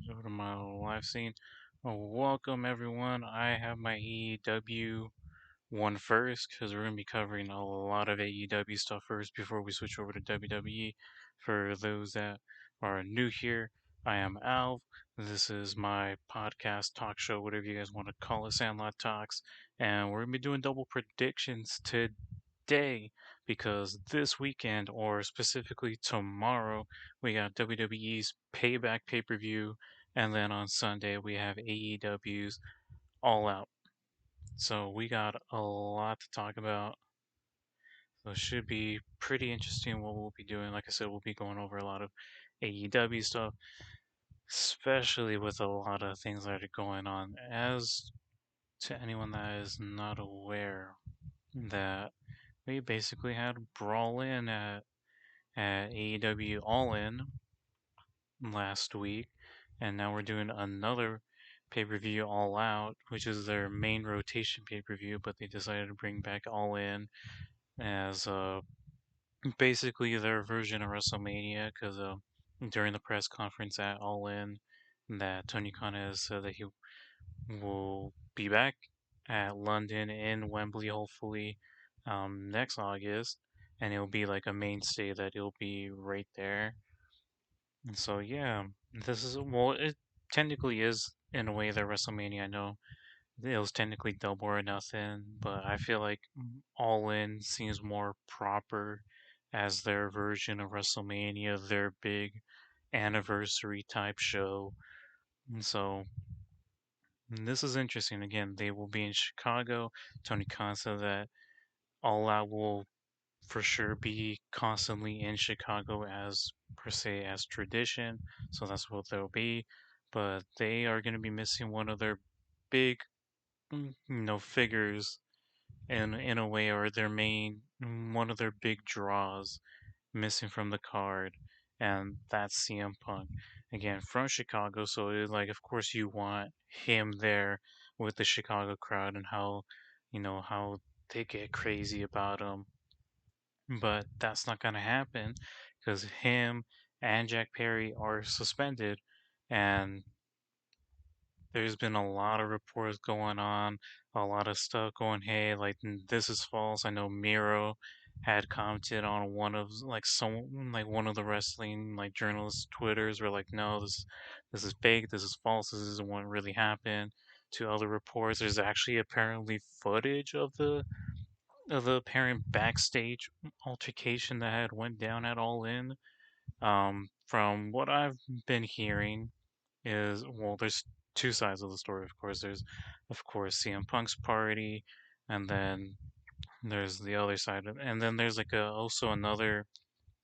Go to my live scene. Welcome everyone. I have my AEW one first because we're going to be covering a lot of AEW stuff first before we switch over to WWE. For those that are new here, I am Alv. This is my podcast, talk show, whatever you guys want to call it, Sandlot Talks. And we're going to be doing double predictions today because this weekend, or specifically tomorrow, we got WWE's Payback pay per view, and then on Sunday we have AEW's All Out. So we got a lot to talk about. So it should be pretty interesting what we'll be doing. Like I said, we'll be going over a lot of AEW stuff, especially with a lot of things that are going on. As to anyone that is not aware, that we basically had Brawl In at AEW All In last week, and now we're doing another pay per view All Out, which is their main rotation pay per view, but they decided to bring back All In as basically their version of WrestleMania because during the press conference at All In, that Tony Khan has said that he will be back at London in Wembley, hopefully next August, and it'll be like a mainstay that it'll be right there. And so yeah, this is well, it technically is in a way their WrestleMania. I know it was technically double or nothing, but I feel like All In seems more proper as their version of WrestleMania, their big anniversary type show. And so this is interesting. Again, they will be in Chicago. Tony Khan said that All Out will for sure be constantly in Chicago as per se as tradition. So that's what they'll be. But they are going to be missing one of their big, figures in a way, or their main one of their big draws missing from the card, and that's CM Punk again from Chicago. So it's like, of course, you want him there with the Chicago crowd and how how they get crazy about him, but that's not gonna happen because him and Jack Perry are suspended, and there's been a lot of reports going on, a lot of stuff going, hey, like this is false. I know Miro had commented on one of one of the wrestling like journalists' Twitters were like, no, this is fake, this is false, this isn't what really happened. To other reports, there's actually apparently footage of the apparent backstage altercation that had went down at All In. From what I've been hearing, is well, there's two sides of the story, of course. There's, of course, CM Punk's party, and then there's the other side, and then there's like also another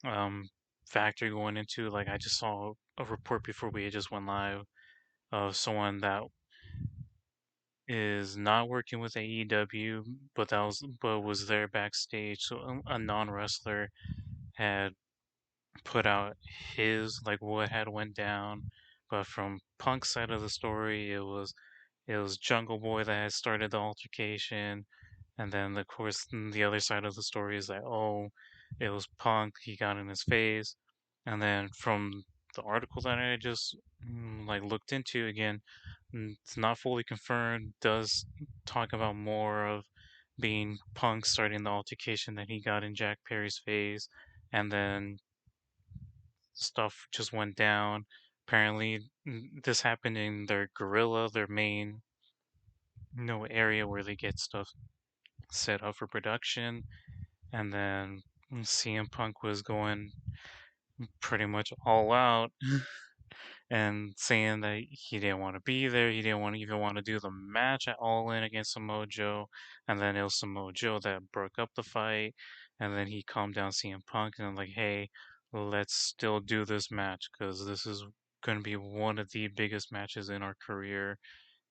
um factor going into like I just saw a report before we just went live of someone that is not working with AEW, but was there backstage. So a non wrestler had put out his like what had went down, but from Punk's side of the story, it was Jungle Boy that had started the altercation, and then of course the other side of the story is that oh, it was Punk, he got in his face, and then from the article that I just like looked into again, it's not fully confirmed. Does talk about more of being Punk starting the altercation that he got in Jack Perry's face, and then stuff just went down. Apparently, this happened in their Gorilla, their main area where they get stuff set up for production. And then CM Punk was going pretty much all out and saying that he didn't want to be there. He didn't want to even want to do the match at All In against Samoa Joe. And then it was Samoa Joe that broke up the fight. And then he calmed down CM Punk and like, hey, let's still do this match because this is going to be one of the biggest matches in our career.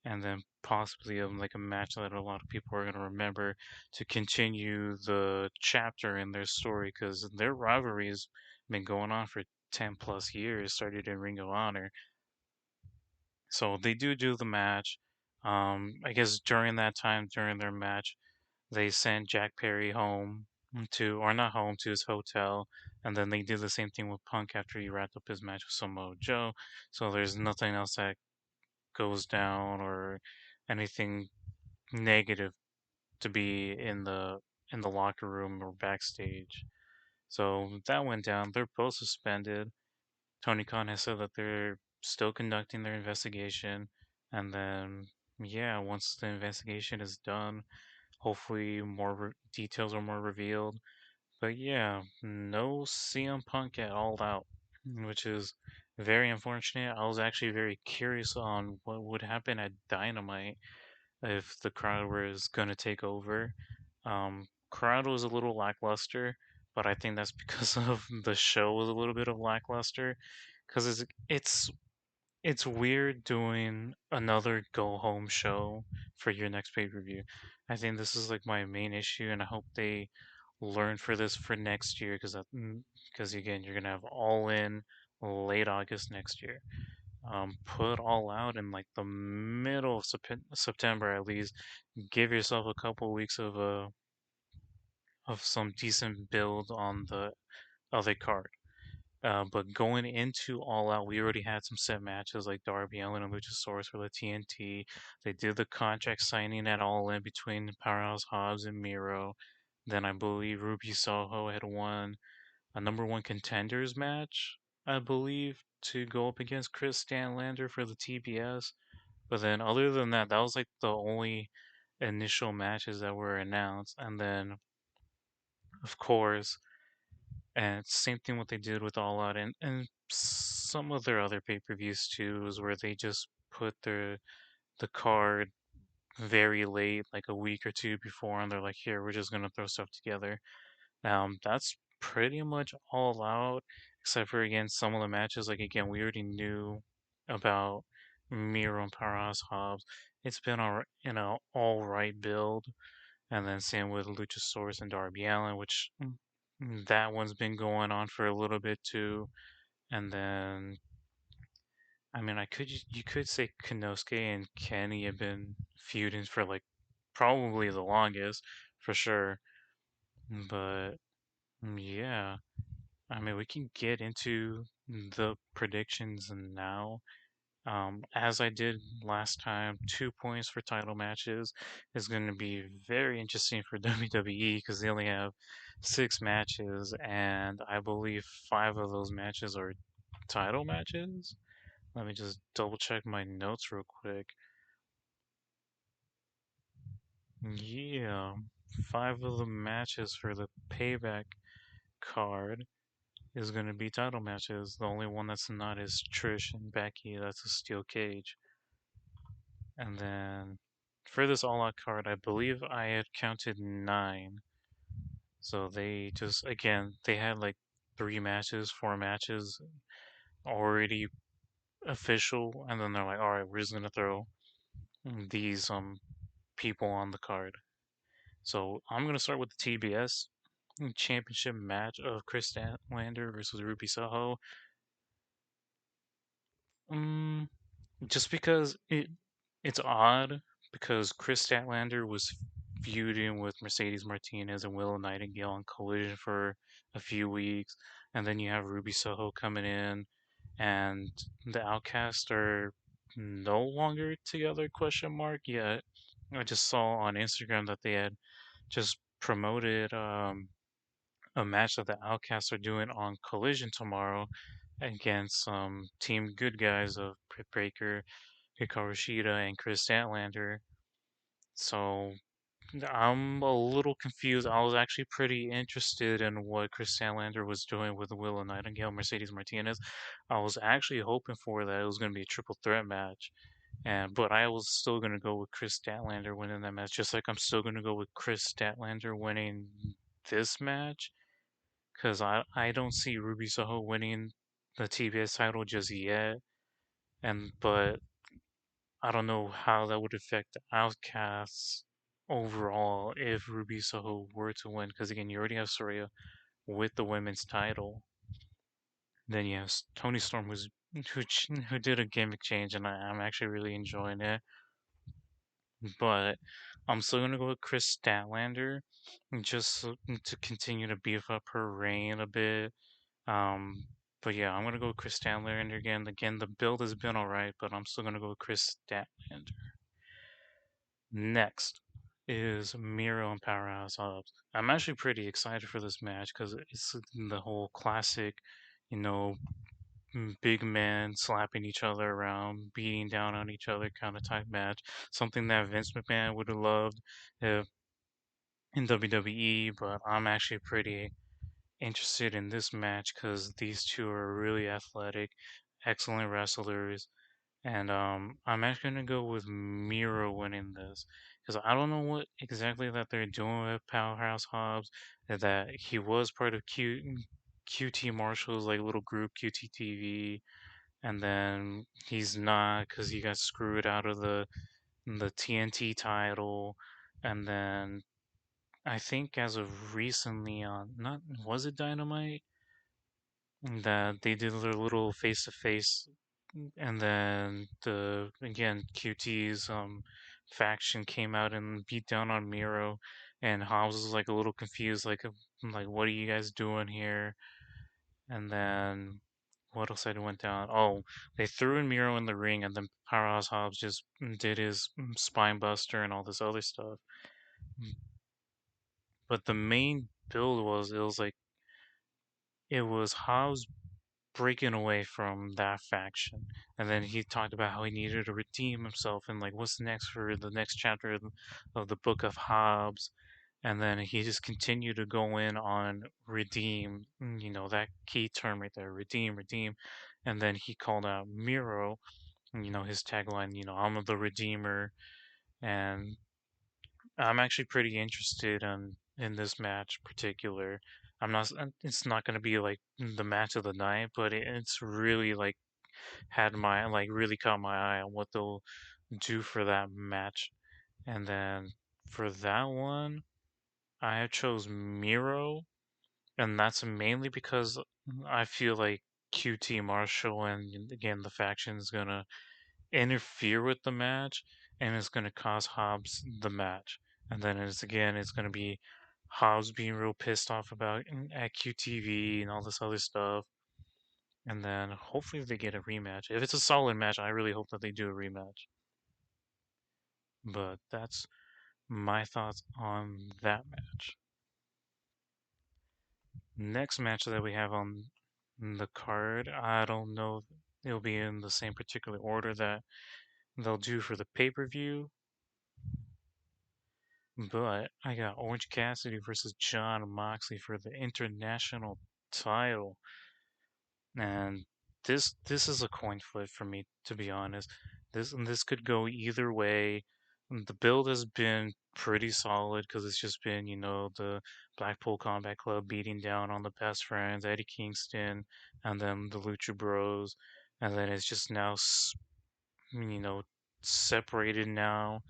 And then possibly like a match that a lot of people are going to remember to continue the chapter in their story because their rivalry has been going on for 10 plus years, started in Ring of Honor. So they do the match. I guess during that time, during their match, they sent Jack Perry home. to, or not home, to his hotel. And then they did the same thing with Punk after he wrapped up his match with Samoa Joe. So there's nothing else that goes down or anything negative to be in the locker room or backstage. So that went down. They're both suspended. Tony Khan has said that they're still conducting their investigation, and then yeah, once the investigation is done, hopefully more details are more revealed. But yeah, no CM Punk at All Out, which is very unfortunate. I was actually very curious on what would happen at Dynamite if the crowd was going to take over. Crowd was a little lackluster, but I think that's because of the show was a little bit of lackluster. Because it's weird doing another go home show for your next pay per view. I think this is like my main issue, and I hope they learn for this for next year because again you're gonna have All In late August next year. Put All Out in like the middle of September at least. Give yourself a couple weeks of some decent build on the other card. But going into All Out, we already had some set matches like Darby Allin and Luchasaurus for the TNT. They did the contract signing at All In between Powerhouse Hobbs and Miro. Then I believe Ruby Soho had won a number one contenders match, I believe, to go up against Chris Stanlander for the TBS. But then other than that, that was like the only initial matches that were announced. And then, of course, and same thing what they did with All Out and some of their other pay-per-views too, is where they just put the card very late, like a week or two before, and they're like, here, we're just gonna throw stuff together. That's pretty much All Out, except for again some of the matches. Like again, we already knew about Miro and Powerhouse Hobbs. It's been all right build, and then same with Luchasaurus and Darby Allin, which that one's been going on for a little bit too. And then, I mean, you could say Konosuke and Kenny have been feuding for like probably the longest, for sure. But yeah, I mean, we can get into the predictions now. As I did last time, 2 points for title matches is going to be very interesting for WWE because they only have 6 matches, and I believe 5 of those matches are title matches. Let me just double check my notes real quick. Yeah, 5 of the matches for the Payback card is going to be title matches. The only one that's not is Trish and Becky. That's a steel cage. And then for this all out card, I believe I had counted 9. So they just, again, they had like 3 matches, 4 matches already official. And then they're like, all right, we're just going to throw these people on the card. So I'm going to start with the TBS championship match of Chris Statlander versus Ruby Soho. Um, just because it's odd because Chris Statlander was feuding with Mercedes Martinez and Willow Nightingale on Collision for a few weeks, and then you have Ruby Soho coming in, and the Outcasts are no longer together? Question mark. Yet I just saw on Instagram that they had just promoted a match that the Outcasts are doing on Collision tomorrow against Team Good Guys of Britt Baker, Hikaru Shida, and Chris Statlander. So I'm a little confused. I was actually pretty interested in what Chris Statlander was doing with Willow Nightingale, Mercedes Martinez. I was actually hoping for that it was going to be a triple threat match. But I was still gonna go with Chris Statlander winning that match, just like I'm still gonna go with Chris Statlander winning this match. Because I don't see Ruby Soho winning the TBS title just yet, but I don't know how that would affect the Outcasts overall if Ruby Soho were to win. Because again, you already have Soraya with the women's title. Then you have Tony Storm, who did a gimmick change, and I'm actually really enjoying it. but I'm still gonna go with Chris Statlander just to continue to beef up her reign a bit. Um, but yeah, I'm gonna go with Chris Statlander again. Again, the build has been alright, but I'm still gonna go with Chris Statlander. Next is Miro and Powerhouse Hobbs. I'm actually pretty excited for this match because it's the whole classic, you know, big men slapping each other around, beating down on each other kind of type match. Something that Vince McMahon would have loved if in WWE, but I'm actually pretty interested in this match because these two are really athletic, excellent wrestlers, and I'm actually gonna go with Miro winning this because I don't know what exactly that they're doing with Powerhouse Hobbs. That he was part of QT Marshall's like little group QTTV, and then he's not because he got screwed out of the TNT title, and then I think as of recently on not was it Dynamite that they did their little face to face, and then the again QT's faction came out and beat down on Miro, and Hobbs was like a little confused, like what are you guys doing here? And then what else had went down? Oh, they threw in Miro in the ring, and then Powerhouse Hobbs just did his spine buster and all this other stuff. But the main build was it was Hobbs breaking away from that faction. And then he talked about how he needed to redeem himself and like what's next for the next chapter of the book of Hobbs. And then he just continued to go in on redeem, that key term right there, redeem, redeem. And then he called out Miro, his tagline, I'm the Redeemer. And I'm actually pretty interested in this match particular. I'm not. It's not going to be like the match of the night, but it's really like had my like really caught my eye on what they'll do for that match. And then for that one, I chose Miro, and that's mainly because I feel like QT Marshall and again the faction is gonna interfere with the match and it's going to cost Hobbs the match. And then it's going to be Hobbs being real pissed off about at QTV and all this other stuff. And then hopefully they get a rematch. If it's a solid match, I really hope that they do a rematch. But that's my thoughts on that match. Next match that we have on the card, I don't know if it'll be in the same particular order that they'll do for the pay-per-view, but I got Orange Cassidy versus John Moxley for the international title. And this is a coin flip for me, to be honest. This could go either way. The build has been pretty solid because it's just been, the Blackpool Combat Club beating down on the best friends, Eddie Kingston, and then the Lucha Bros. And then it's just now you know, separated now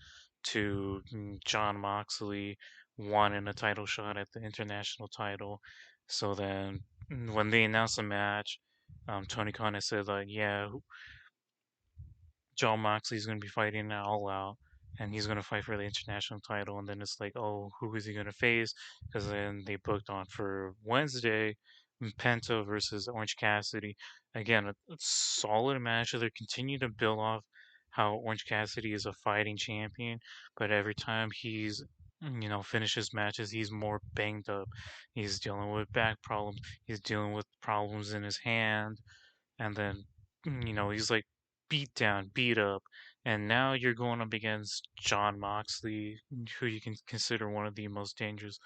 to John Moxley wanting a title shot at the international title. So then when they announced the match, Tony Khan has said like, yeah, John Moxley's going to be fighting All Out, and he's going to fight for the international title. And then it's like, oh, who is he going to face? Because then they booked on for Wednesday, Penta versus Orange Cassidy. Again, a solid match. They continue to build off how Orange Cassidy is a fighting champion, but every time he's finishes matches, he's more banged up. He's dealing with back problems. He's dealing with problems in his hand and then he's like beat down, beat up, and now you're going up against John Moxley, who you can consider one of the most dangerous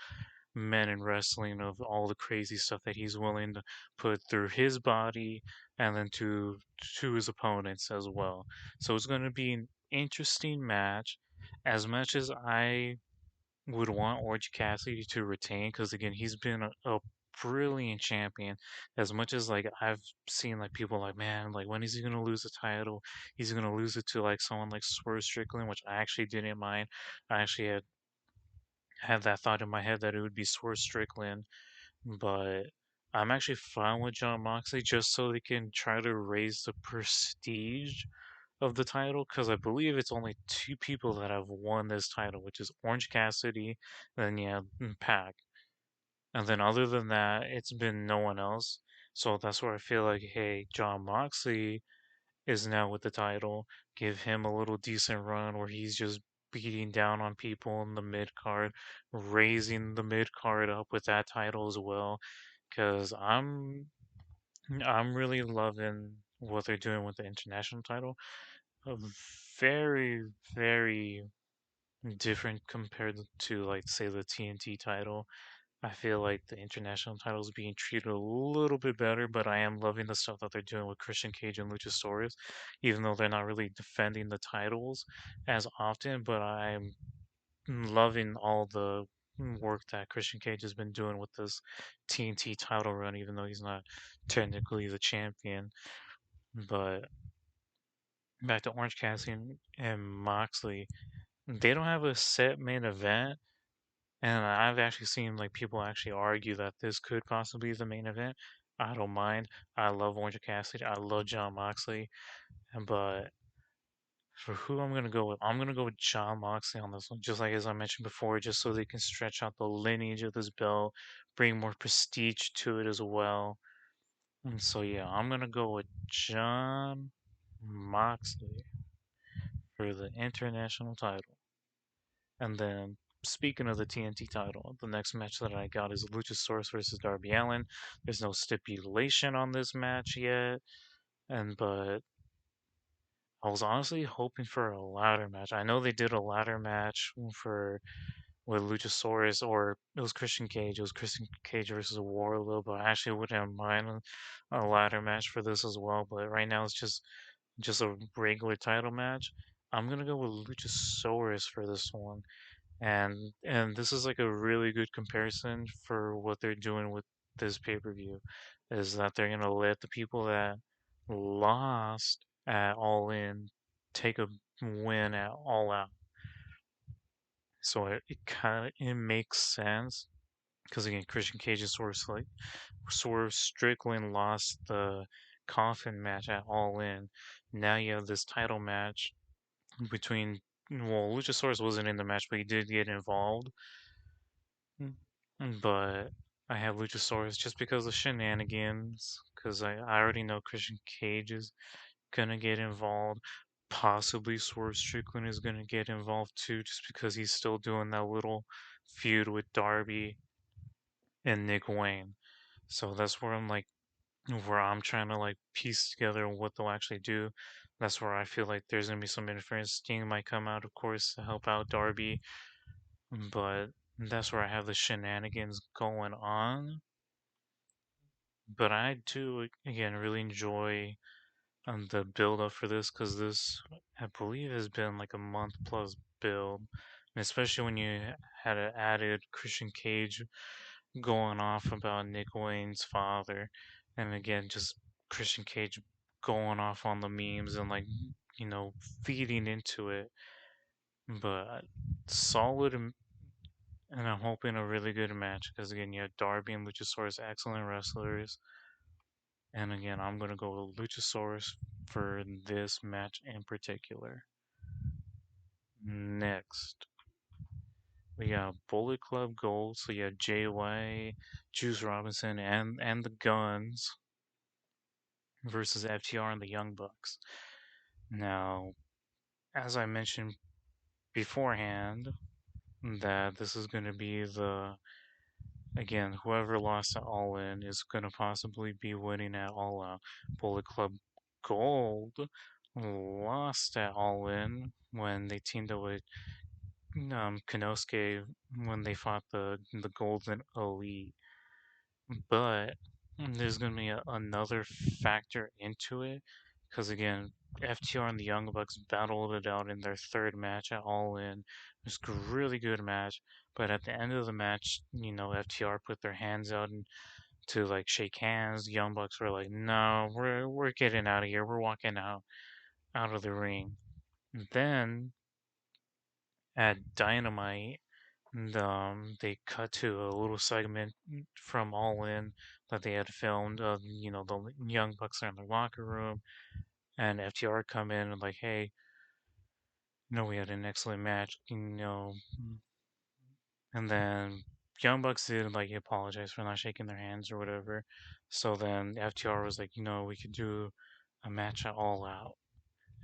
men in wrestling of all the crazy stuff that he's willing to put through his body and then to his opponents as well. So it's going to be an interesting match. As much as I would want Orange Cassidy to retain because again he's been a brilliant champion. As much as like I've seen like people like man like when is he gonna lose the title? He's gonna lose it to like someone like Swerve Strickland, which I actually didn't mind. I actually had that thought in my head that it would be Swerve Strickland, but I'm actually fine with John Moxley just so they can try to raise the prestige of the title because I believe it's only two people that have won this title, which is Orange Cassidy, then yeah, Pac. And then other than that, it's been no one else. So that's where I feel like, hey, John Moxley is now with the title. Give him a little decent run where he's just beating down on people in the mid card, raising the mid card up with that title as well. Because I'm really loving what they're doing with the international title. A very, very different compared to like say the TNT title. I feel like the international title is being treated a little bit better, but I am loving the stuff that they're doing with Christian Cage and Luchasaurus, even though they're not really defending the titles as often. But I'm loving all the work that Christian Cage has been doing with this TNT title run, even though he's not technically the champion. But back to Orange Cassidy and Moxley, they don't have a set main event. And I've actually seen like people actually argue that this could possibly be the main event. I don't mind. I love Orange Cassidy. I love John Moxley. But for who I'm gonna go with, I'm gonna go with John Moxley on this one. Just like as I mentioned before, just so they can stretch out the lineage of this belt, bring more prestige to it as well. And so yeah, I'm gonna go with John Moxley for the international title. And then, speaking of the TNT title, the next match that I got is Luchasaurus versus Darby Allin. There's no stipulation on this match yet, and but I was honestly hoping for a ladder match. I know they did a ladder match for with Luchasaurus, or it was Christian Cage. It was Christian Cage versus Wardlow, but I actually wouldn't mind a ladder match for this as well. But right now it's just a regular title match. I'm gonna go with Luchasaurus for this one. And this is like a really good comparison for what they're doing with this pay-per-view, is that they're gonna let the people that lost at All In take a win at All Out. So it kind of it makes sense because again, Christian Cage is sort of Strickland lost the coffin match at All In. Now you have this title match between well, Luchasaurus wasn't in the match, but he did get involved. But I have Luchasaurus just because of shenanigans, because I already know Christian Cage is gonna get involved. Possibly Swerve Strickland is gonna get involved too, just because he's still doing that little feud with Darby and Nick Wayne. So that's where where I'm trying to like piece together what they'll actually do. That's where I feel like there's gonna be some interference. Sting might come out, of course, to help out Darby, but that's where I have the shenanigans going on. But I do again really enjoy the build up for this because this I believe has been like a month plus build, and especially when you had an added Christian Cage going off about Nick Wayne's father, and again just Christian Cage going off on the memes and you know feeding into it. But solid and I'm hoping a really good match because again, you have Darby and Luchasaurus, excellent wrestlers. And again, I'm gonna go with Luchasaurus for this match in particular. Next, we got Bullet Club Gold. So you have JY, Juice Robinson, and the Guns versus FTR and the Young Bucks. Now, as I mentioned beforehand, that this is gonna be the again, whoever lost at All In is going to possibly be winning at All Out. Bullet Club Gold lost at All In when they teamed up with Konosuke when they fought the Golden Elite. But there's going to be another factor into it because again, FTR and the Young Bucks battled it out in their third match at All In. It was a really good match, but at the end of the match, you know, FTR put their hands out and to like shake hands. The Young Bucks were like, "No, we're getting out of here. We're walking out of the ring." Then at Dynamite, they cut to a little segment from All In that they had filmed. You know, the Young Bucks are in the locker room, and FTR come in and like, hey, we had an excellent match, and then Young Bucks did like apologize for not shaking their hands or whatever. So then FTR was like, we could do a match at All Out,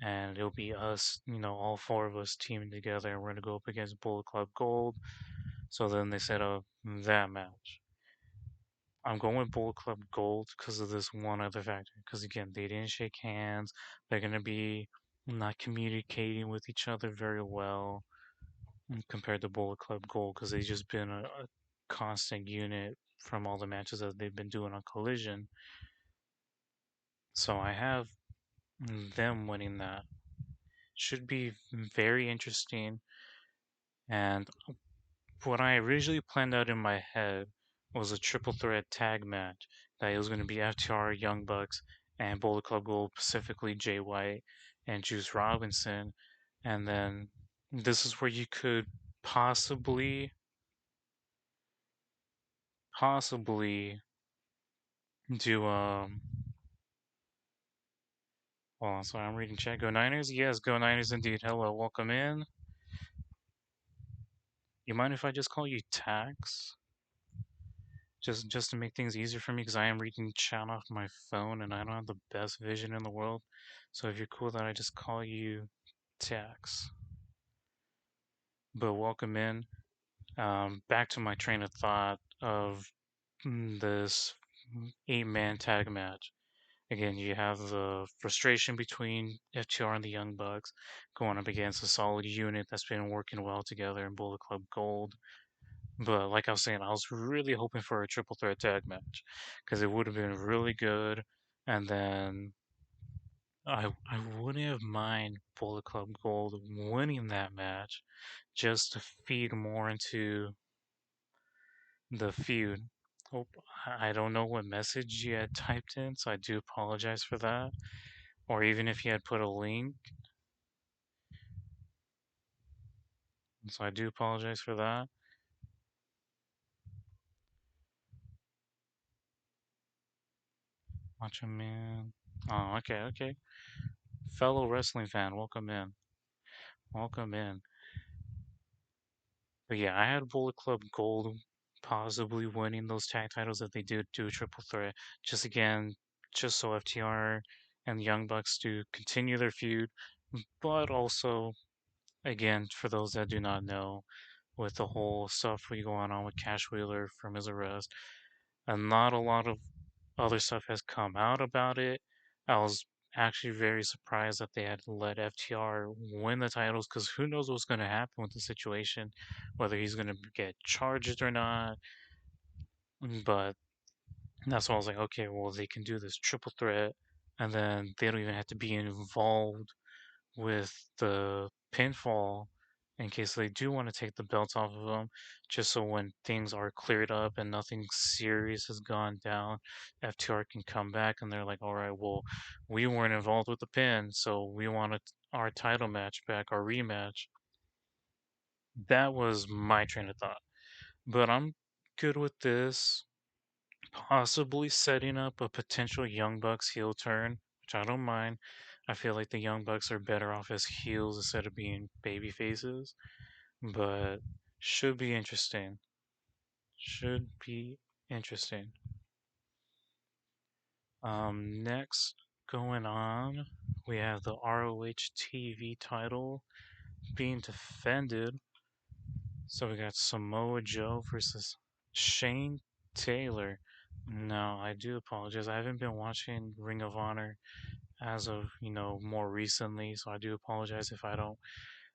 and it'll be us, all four of us teaming together, and we're gonna go up against Bullet Club Gold. So then they set up that match. I'm going with Bullet Club Gold because of this one other factor. Because again, they didn't shake hands. They're gonna be not communicating with each other very well compared to Bullet Club Gold because they've just been a constant unit from all the matches that they've been doing on Collision. So I have them winning that. Should be very interesting. And what I originally planned out in my head was a triple threat tag match that it was going to be FTR, Young Bucks, and Bullet Club Gold, specifically Jay White and Juice Robinson. And then this is where you could possibly, possibly do hold on, sorry, I'm reading chat. Go Niners? Yes, go Niners indeed. Hello, welcome in. You mind if I just call you Tax? Just to make things easier for me, because I am reading chat off my phone and I don't have the best vision in the world. So if you're cool that I just call you Tax. But welcome in. Back to my train of thought of this 8-man tag match. Again, you have the frustration between FTR and the Young Bucks going up against a solid unit that's been working well together in Bullet Club Gold. But like I was saying, I was really hoping for a triple threat tag match because it would have been really good. And then I wouldn't have mind Bullet Club Gold winning that match just to feed more into the feud. Oh, I don't know what message you had typed in, so I do apologize for that. Or even if you had put a link, so I do apologize for that. Macho Man. Oh, okay, okay. Fellow wrestling fan, welcome in. Welcome in. But yeah, I had Bullet Club Gold possibly winning those tag titles if they do a triple threat. Just again, just so FTR and the Young Bucks to continue their feud, but also, again, for those that do not know, with the whole stuff we going on with Cash Wheeler from his arrest, and not a lot of other stuff has come out about it. I was actually very surprised that they had let FTR win the titles because who knows what's going to happen with the situation, whether he's going to get charged or not. But that's why I was like, okay, well, they can do this triple threat, and then they don't even have to be involved with the pinfall in case they do want to take the belts off of them, just so when things are cleared up and nothing serious has gone down, FTR can come back and they're like, all right, well, we weren't involved with the pin, so we wanted our title match back, our rematch. That was my train of thought. But I'm good with this. Possibly setting up a potential Young Bucks heel turn, which I don't mind. I feel like the Young Bucks are better off as heels instead of being baby faces, but should be interesting. Should be interesting. Next going on, we have the ROH TV title being defended. So we got Samoa Joe versus Shane Taylor. No, I do apologize. I haven't been watching Ring of Honor as of, more recently, so I do apologize if I don't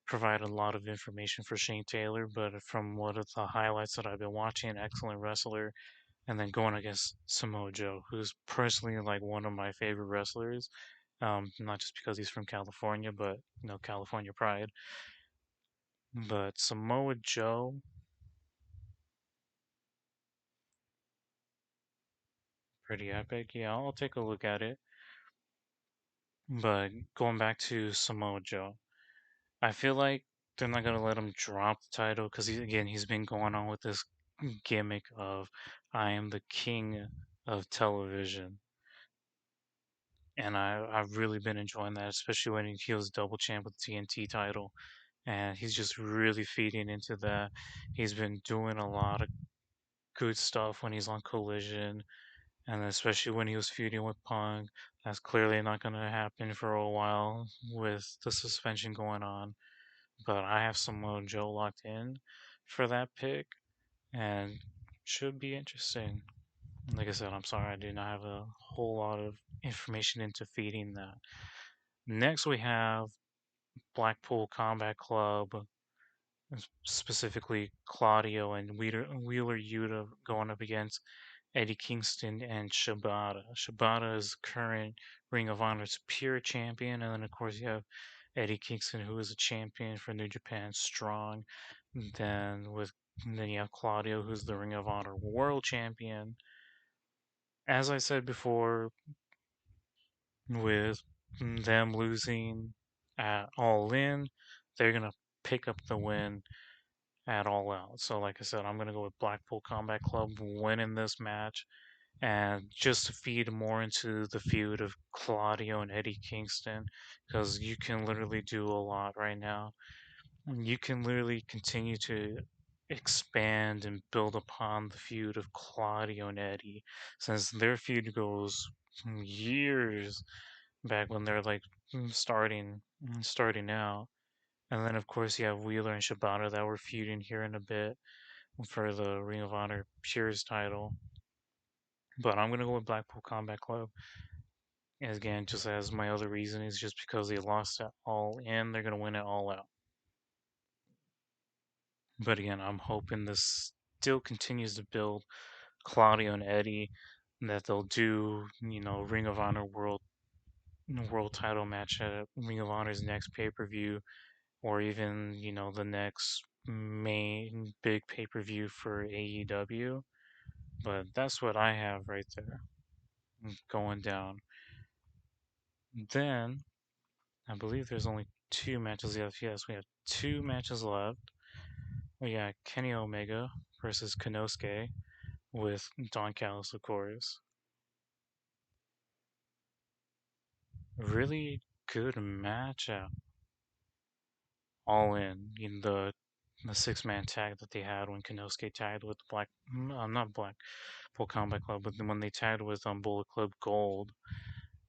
provide a lot of information for Shane Taylor, but from what of the highlights that I've been watching, excellent wrestler, and then going against Samoa Joe, who's personally like one of my favorite wrestlers. Not just because he's from California, but California pride. But Samoa Joe, pretty epic. Yeah, I'll take a look at it. But going back to Samoa Joe, I feel like they're not gonna let him drop the title because he's been going on with this gimmick of I am the king of television. and I've really been enjoying that, especially when he was double champ with the TNT title, and he's just really feeding into that. He's been doing a lot of good stuff when he's on Collision, and especially when he was feuding with Punk. That's clearly not going to happen for a while with the suspension going on. But I have Samoa Joe locked in for that pick, and should be interesting. Like I said, I'm sorry I do not have a whole lot of information into feeding that. Next, we have Blackpool Combat Club, specifically Claudio and Wheeler Yuta going up against Eddie Kingston and Shibata. Shibata is current Ring of Honor's pure champion, and then of course you have Eddie Kingston, who is a champion for New Japan Strong. Then you have Claudio, who's the Ring of Honor World Champion. As I said before, with them losing at All In, they're gonna pick up the win at All Out. So, like I said, I'm gonna go with Blackpool Combat Club winning this match, and just to feed more into the feud of Claudio and Eddie Kingston, because you can literally do a lot right now. You can literally continue to expand and build upon the feud of Claudio and Eddie, since their feud goes years back when they're like starting out. And then of course you have Wheeler and Shibata that were feuding here in a bit for the Ring of Honor Pures title. But I'm gonna go with Blackpool Combat Club. As again, just as my other reason is just because they lost it all in, they're gonna win it all out. But again, I'm hoping this still continues to build Claudio and Eddie, that they'll do, Ring of Honor world title match at Ring of Honor's next pay-per-view, or even, the next main big pay-per-view for AEW. But that's what I have right there going down. Then I believe there's only two matches left. Yes, we have two matches left. We got Kenny Omega versus Konosuke with Don Callis, of course. Really good matchup. All in the six-man tag that they had when Konosuke tagged with not Black Full Combat Club, but then when they tagged with Bullet Club Gold,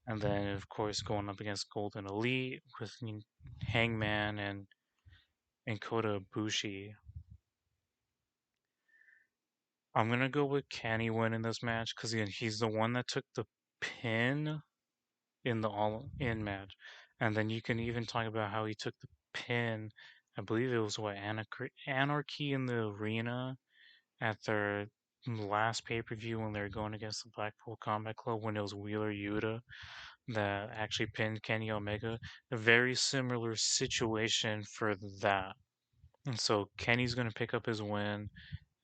and then of course going up against Golden Elite with Hangman and Kota Ibushi. I'm gonna go with Kenny winning this match because he's the one that took the pin in the All In match, and then you can even talk about how he took the pin. I believe it was Anarchy in the Arena at their last pay per view when they were going against the Blackpool Combat Club when it was Wheeler Yuta that actually pinned Kenny Omega. A very similar situation for that. And so Kenny's going to pick up his win.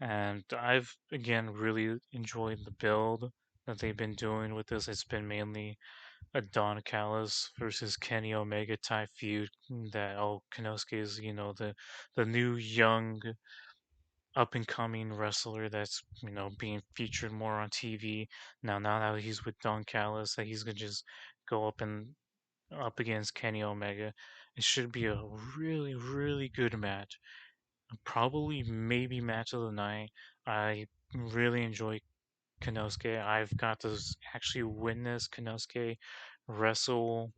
And I've, again, really enjoyed the build that they've been doing with this. It's been mainly a Don Callis versus Kenny Omega type feud that Konosuke is, the new young up and coming wrestler that's, being featured more on TV. Now that he's with Don Callis, that he's gonna just go up against Kenny Omega. It should be a really, really good match. Probably maybe match of the night. I really enjoy Konosuke. I've got to actually witness Konosuke wrestle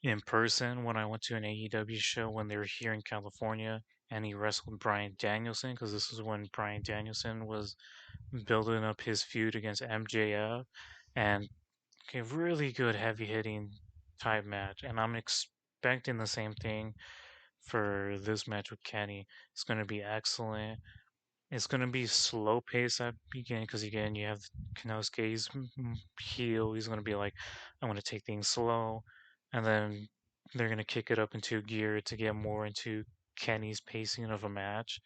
in person when I went to an AEW show when they were here in California, and he wrestled Bryan Danielson because this is when Bryan Danielson was building up his feud against MJF, and a really good heavy hitting type match. And I'm expecting the same thing for this match with Kenny. It's going to be excellent. It's going to be slow pace at the beginning because, again, you have Konosuke's heel. He's going to be like, I'm going to take things slow. And then they're going to kick it up into gear to get more into Kenny's pacing of a match.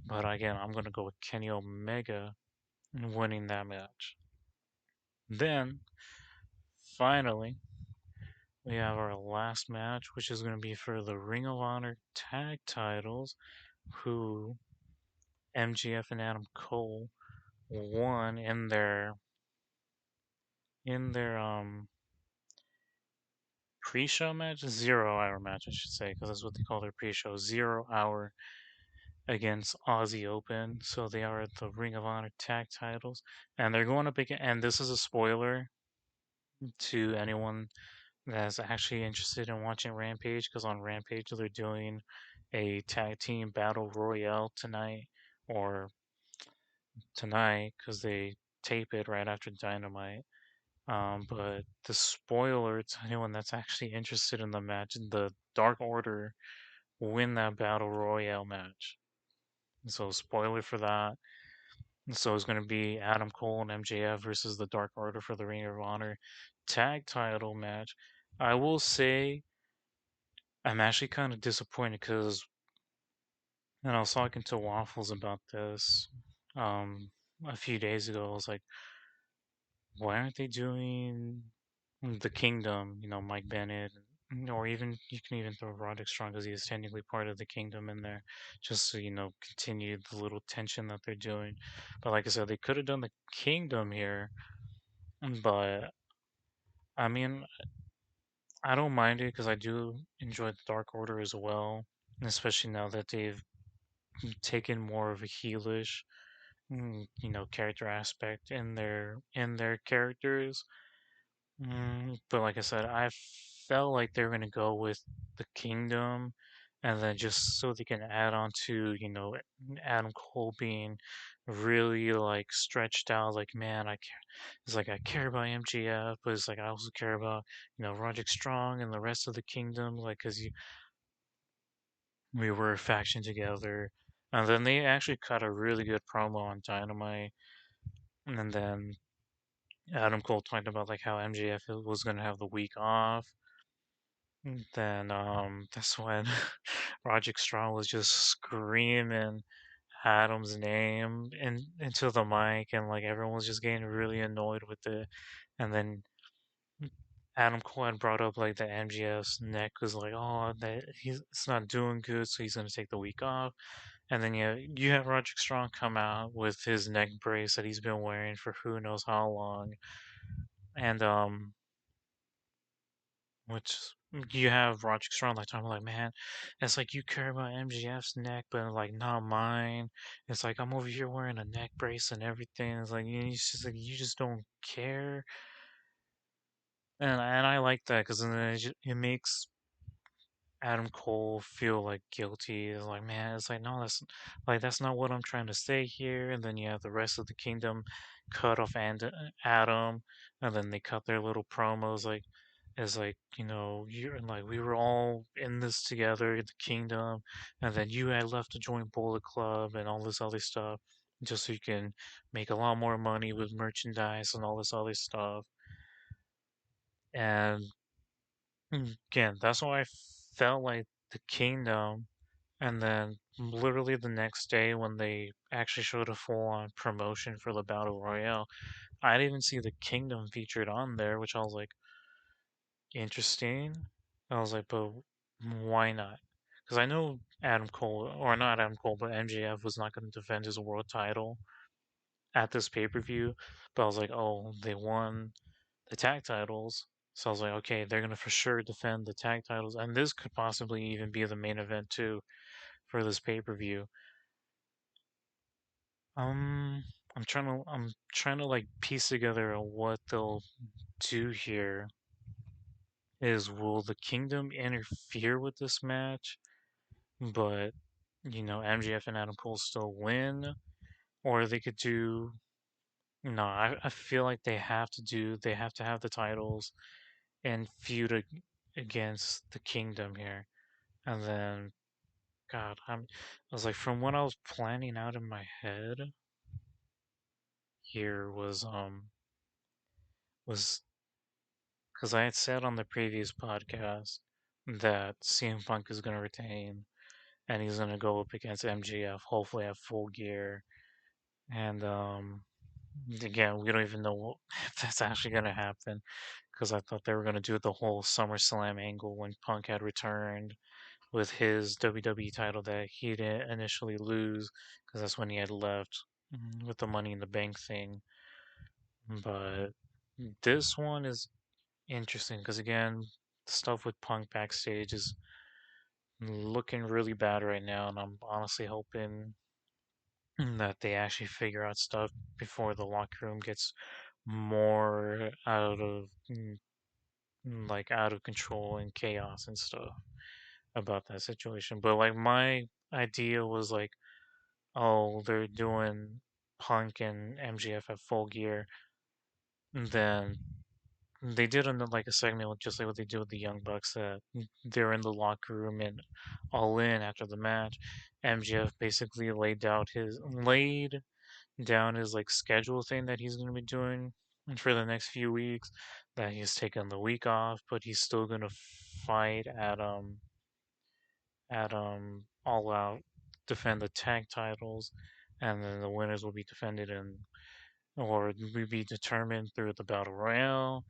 But again, I'm going to go with Kenny Omega winning that match. Then, finally, we have our last match, which is going to be for the Ring of Honor tag titles, who MGF and Adam Cole won in their pre-show match, 0 hour match, I should say, because that's what they call their pre-show, 0 hour against Aussie Open. So they are at the Ring of Honor tag titles, and they're going up again. And this is a spoiler to anyone that's actually interested in watching Rampage, because on Rampage they're doing a tag team battle royale tonight, or tonight, because they tape it right after Dynamite. But the spoiler to anyone that's actually interested in the match, the Dark Order win that battle royale match. So spoiler for that. So it's going to be Adam Cole and MJF versus the Dark Order for the Ring of Honor tag title match. I will say I'm actually kind of disappointed because, and I was talking to Waffles about this um, a few days ago. I was like, why aren't they doing the Kingdom? Mike Bennett, or even you can even throw Roderick Strong because he is technically part of the Kingdom in there, just to continue the little tension that they're doing. But like I said, they could have done the Kingdom here, but I mean, I don't mind it because I do enjoy the Dark Order as well, and especially now that they've taken more of a heelish, character aspect in their characters. But like I said, I felt like they were gonna go with the Kingdom, and then just so they can add on to, Adam Cole being really like stretched out. Like, man, I care. It's like I care about MGF, but it's like I also care about, Roderick Strong and the rest of the Kingdom, like, cause we were a faction together. And then they actually cut a really good promo on Dynamite, and then Adam Cole talked about like how MJF was gonna have the week off. Then that's when Roderick Strong was just screaming Adam's name into the mic, and like everyone was just getting really annoyed with it. And then Adam Cole had brought up like the MJF's neck was like, oh, that it's not doing good, so he's gonna take the week off. And then you have Roderick Strong come out with his neck brace that he's been wearing for who knows how long, and which you have Roderick Strong like talking like, man, it's like you care about MGF's neck, but like not mine. It's like I'm over here wearing a neck brace and everything. It's like it's just like you just don't care, and I like that because then it makes Adam Cole feel like guilty. It's like, man, it's like, no, that's not what I'm trying to say here. And then you have the rest of the kingdom cut off Adam, and then they cut their little promos like, it's like, you're like we were all in this together, the kingdom, and then you had left to join Bullet Club and all this other stuff, just so you can make a lot more money with merchandise and all this other stuff. And again, that's why I felt like the kingdom. And then literally the next day when they actually showed a full-on promotion for the Battle Royale, I didn't even see the Kingdom featured on there, which I was like, interesting. I was like, but why not? Because I know Adam Cole, or not Adam Cole, but MJF was not going to defend his world title at this pay-per-view. But I was like, oh, they won the tag titles. So I was like, okay, they're going to for sure defend the tag titles. And this could possibly even be the main event too for this pay-per-view. Um, I'm trying to like piece together what they'll do here. Is will the Kingdom interfere with this match, but MJF and Adam Cole still win, or they could do no. I feel like they have to have the titles and feud against the Kingdom here, and then God, I was like from what I was planning out in my head here was because I had said on the previous podcast that CM Punk is going to retain and he's going to go up against MJF, hopefully at Full Gear. And again, we don't even know if that's actually going to happen because I thought they were going to do the whole SummerSlam angle when Punk had returned with his WWE title that he didn't initially lose because that's when he had left with the Money in the Bank thing. But this one is interesting because again, stuff with Punk backstage is looking really bad right now, and I'm honestly hoping that they actually figure out stuff before the locker room gets more out of control and chaos and stuff about that situation. But like my idea was like, oh, they're doing Punk and MGF at Full Gear, and then they did like a segment just like what they did with the Young Bucks. They're in the locker room and all in after the match. MGF basically laid down his like schedule thing that he's gonna be doing for the next few weeks. That he's taking the week off, but he's still gonna fight at All Out, defend the tag titles, and then the winners will be defended in or will be determined through the battle royale.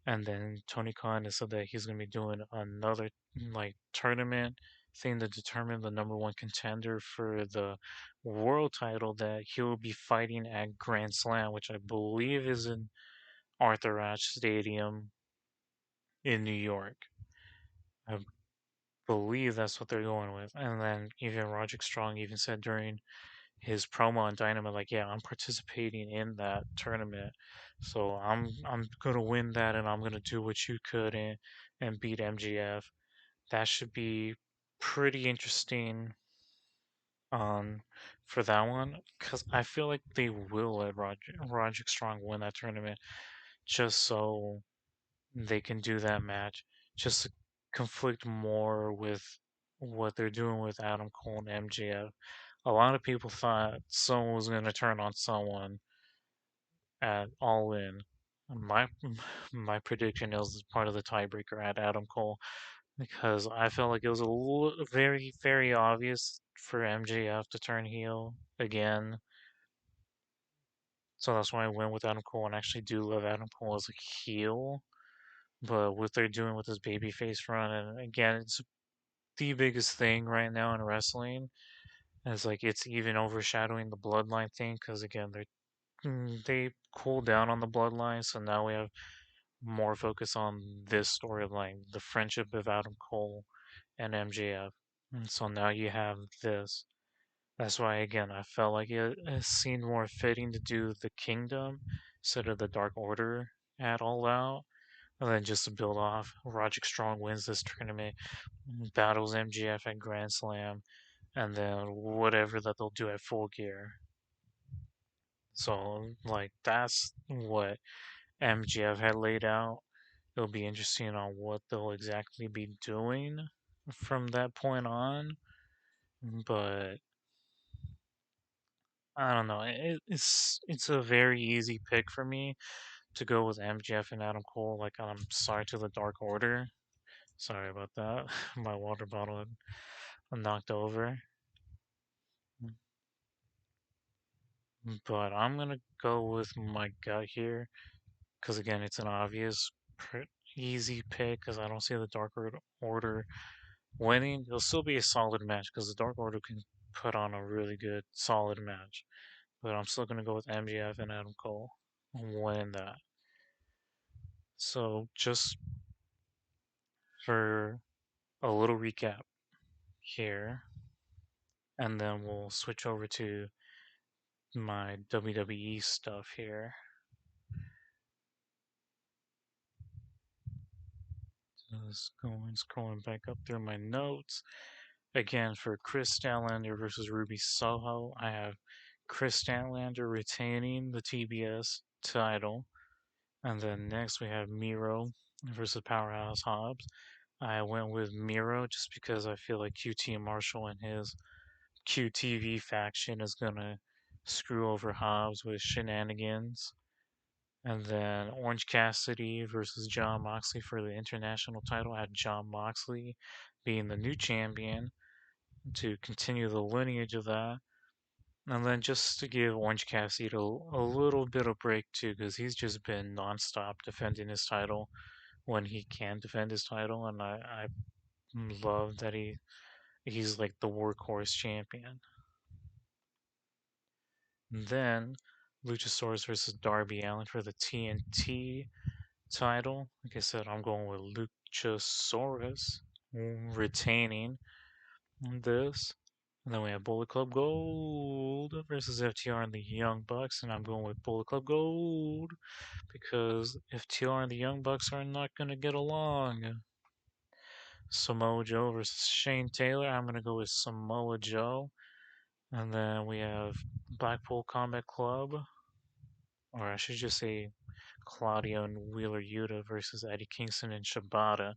And then Tony Khan has said that he's gonna be doing another like tournament thing to determine the number one contender for the world title that he'll be fighting at Grand Slam, which I believe is in Arthur Ashe Stadium in New York. I believe that's what they're going with. And then even Roderick Strong even said during his promo on Dynamite, like, yeah, I'm participating in that tournament, so I'm gonna win that, and I'm gonna do what you could and beat MGF. That should be pretty interesting um for that one, because I feel like they will let Roderick Strong win that tournament just so they can do that match, just to conflict more with what they're doing with Adam Cole and MJF. A lot of people thought someone was going to turn on someone at All In. My my prediction is part of the tiebreaker at Adam Cole because I felt like it was very very obvious for MJF to turn heel again. So that's why I went with Adam Cole, and I actually do love Adam Cole as a heel. But what they're doing with his babyface run, and again, it's the biggest thing right now in wrestling. And it's like it's even overshadowing the bloodline thing because again, they cooled down on the bloodline, so now we have more focus on this storyline, the friendship of Adam Cole and MJF. And so now you have this. That's why again I felt like it seemed more fitting to do the Kingdom instead of the Dark Order at All Out. And then just to build off, Roderick Strong wins this tournament, battles MGF at Grand Slam, and then whatever that they'll do at Full Gear. So, like, that's what MGF had laid out. It'll be interesting on what they'll exactly be doing from that point on. But I don't know. It's a very easy pick for me to go with MGF and Adam Cole. Like, I'm sorry to the Dark Order. Sorry about that. My water bottle had knocked over. But I'm gonna go with my gut here, because again, it's an obvious, easy pick, because I don't see the Order winning. It'll still be a solid match, because the Dark Order can put on a really good, solid match. But I'm still gonna go with MJF and Adam Cole winning that. So just for a little recap here, and then we'll switch over to my WWE stuff here. Just scrolling back up through my notes. Again, for Chris Statlander versus Ruby Soho, I have Chris Statlander retaining the TBS title. And then next we have Miro versus Powerhouse Hobbs. I went with Miro just because I feel like QT Marshall and his QTV faction is going to screw over Hobbs with shenanigans. And then Orange Cassidy versus John Moxley for the international title. I had John Moxley being the new champion to continue the lineage of that. And then just to give Orange Cassidy a little bit of break too, because he's just been nonstop defending his title when he can defend his title, and I love that he's like the workhorse champion. And then Luchasaurus versus Darby Allin for the TNT title. Like I said, I'm going with Luchasaurus retaining this. And then we have Bullet Club Gold versus FTR and the Young Bucks, and I'm going with Bullet Club Gold because FTR and the Young Bucks are not going to get along. Samoa Joe versus Shane Taylor. I'm going to go with Samoa Joe. And then we have Blackpool Combat Club, or I should just say Claudio and Wheeler Yuta versus Eddie Kingston and Shibata.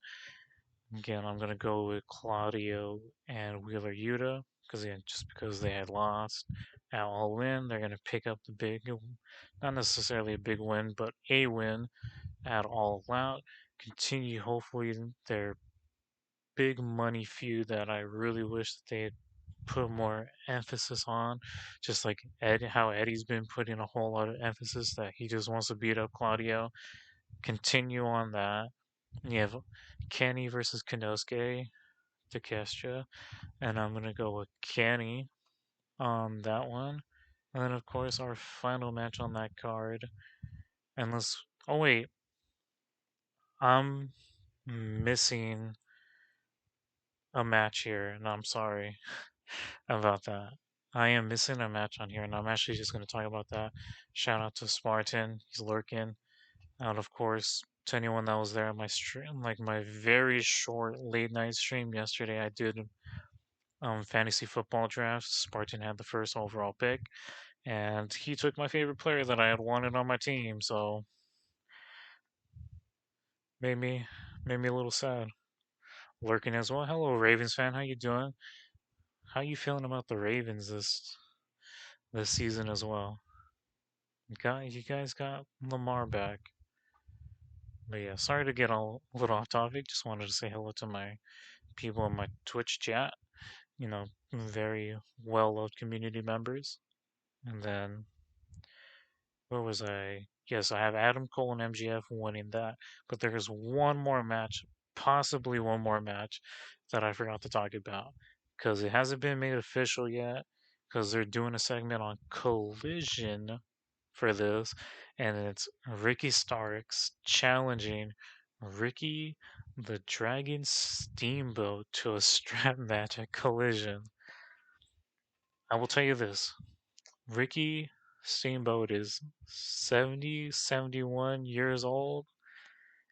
Again, I'm going to go with Claudio and Wheeler Yuta because just because they had lost at All In, they're going to pick up the big, not necessarily a big win, but a win at All Out. Continue, hopefully, their big money feud that I really wish that they had put more emphasis on, just like how Eddie's been putting a whole lot of emphasis that he just wants to beat up Claudio. Continue on that. You have Kenny versus Konosuke Takeshita, and I'm gonna go with Kenny on that one. And then of course our final match on that card. Unless oh wait, I'm missing a match here, and I'm sorry about that. I am missing a match on here, and I'm actually just going to talk about that. Shout out to Spartan, he's lurking. And of course, to anyone that was there at my stream, like my very short late night stream yesterday, I did fantasy football drafts. Spartan had the first overall pick, and he took my favorite player that I had wanted on my team, so made me made me a little sad. Lurking as well. Hello, Ravens fan. How you doing? How you feeling about the Ravens this season as well? You guys got Lamar back. But yeah, sorry to get a little off topic. Just wanted to say hello to my people in my Twitch chat. Very well loved community members. And then where was I? Yes, I have Adam Cole and MGF winning that. But there is one more match, possibly one more match, that I forgot to talk about. Because it hasn't been made official yet. Because they're doing a segment on Collision for this. And it's Ricky Starks challenging Ricky the Dragon Steamboat to a strap match at Collision. I will tell you this. Ricky Steamboat is 70, 71 years old,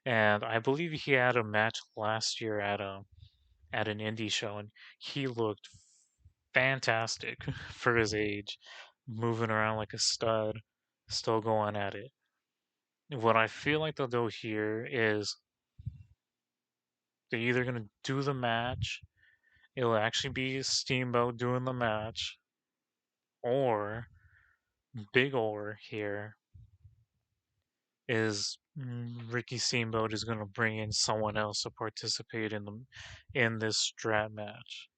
and I believe he had a match last year at an indie show, and he looked fantastic for his age, moving around like a stud, still going at it. What I feel like they'll do here is they're either gonna do the match, it'll actually be Steamboat doing the match, or Big Or here is Ricky Steamboat is going to bring in someone else to participate in this strap match,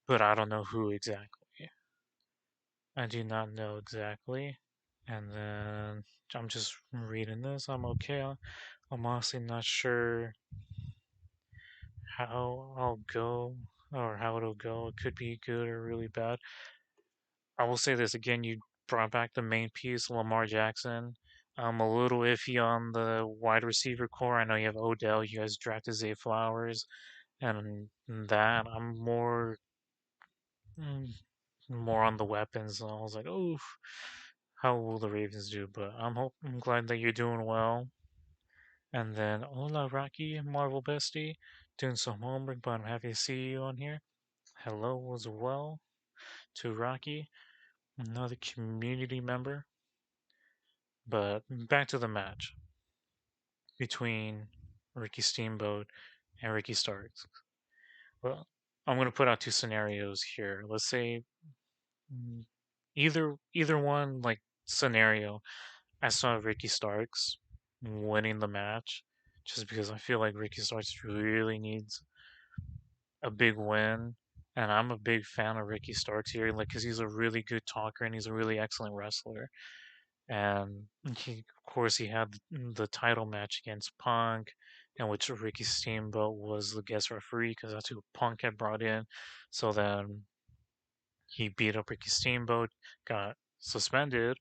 but I don't know who exactly. I do not know exactly. And then I'm just reading this. I'm okay. I'm honestly not sure how I'll go or how it'll go. It could be good or really bad. I will say this again, you brought back the main piece, Lamar Jackson. I'm a little iffy on the wide receiver core. I know you have Odell, you guys drafted Zay Flowers, and that I'm mm, more on the weapons. I was like, oh, how will the Ravens do? But I'm glad that you're doing well. And then hola Rocky, Marvel Bestie, doing some homework, but I'm happy to see you on here. Hello as well to Rocky, another community member. But back to the match between Ricky Steamboat and Ricky Starks. Well, I'm going to put out two scenarios here. Let's say mm, either one like scenario. I saw Ricky Starks winning the match just because I feel like Ricky Starks really needs a big win. And I'm a big fan of Ricky Starks here, like, because he's a really good talker and he's a really excellent wrestler. And of course, he had the title match against Punk, in which Ricky Steamboat was the guest referee because that's who Punk had brought in. So then he beat up Ricky Steamboat, got suspended,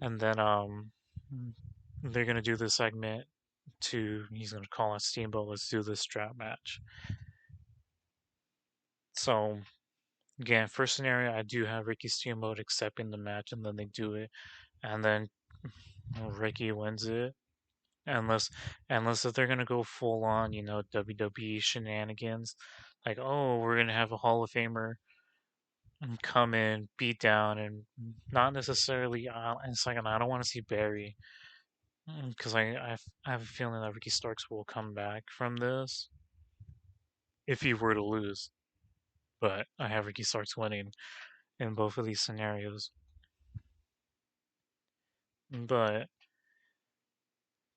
and then they're gonna do the segment he's gonna call out Steamboat, let's do this strap match. So again, first scenario, I do have Ricky Steamboat accepting the match, and then they do it, and then Ricky wins it. Unless, unless if they're gonna go full on, WWE shenanigans, like, oh, we're gonna have a Hall of Famer come in, beat down, and not necessarily. And it's like, I don't want to see Barry because I have a feeling that Ricky Starks will come back from this if he were to lose. But I have Ricky Starks winning in both of these scenarios. But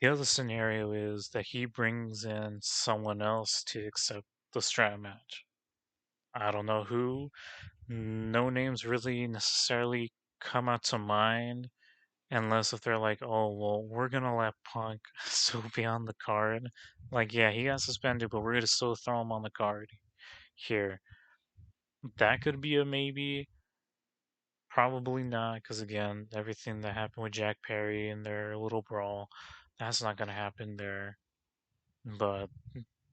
the other scenario is that he brings in someone else to accept the strap match. I don't know who. No names really necessarily come out to mind unless if they're like, oh, well, we're gonna let Punk still be on the card. Like, yeah, he got suspended, but we're gonna still throw him on the card here. That could be a maybe. Probably not, because again, everything that happened with Jack Perry and their little brawl, that's not gonna happen there. But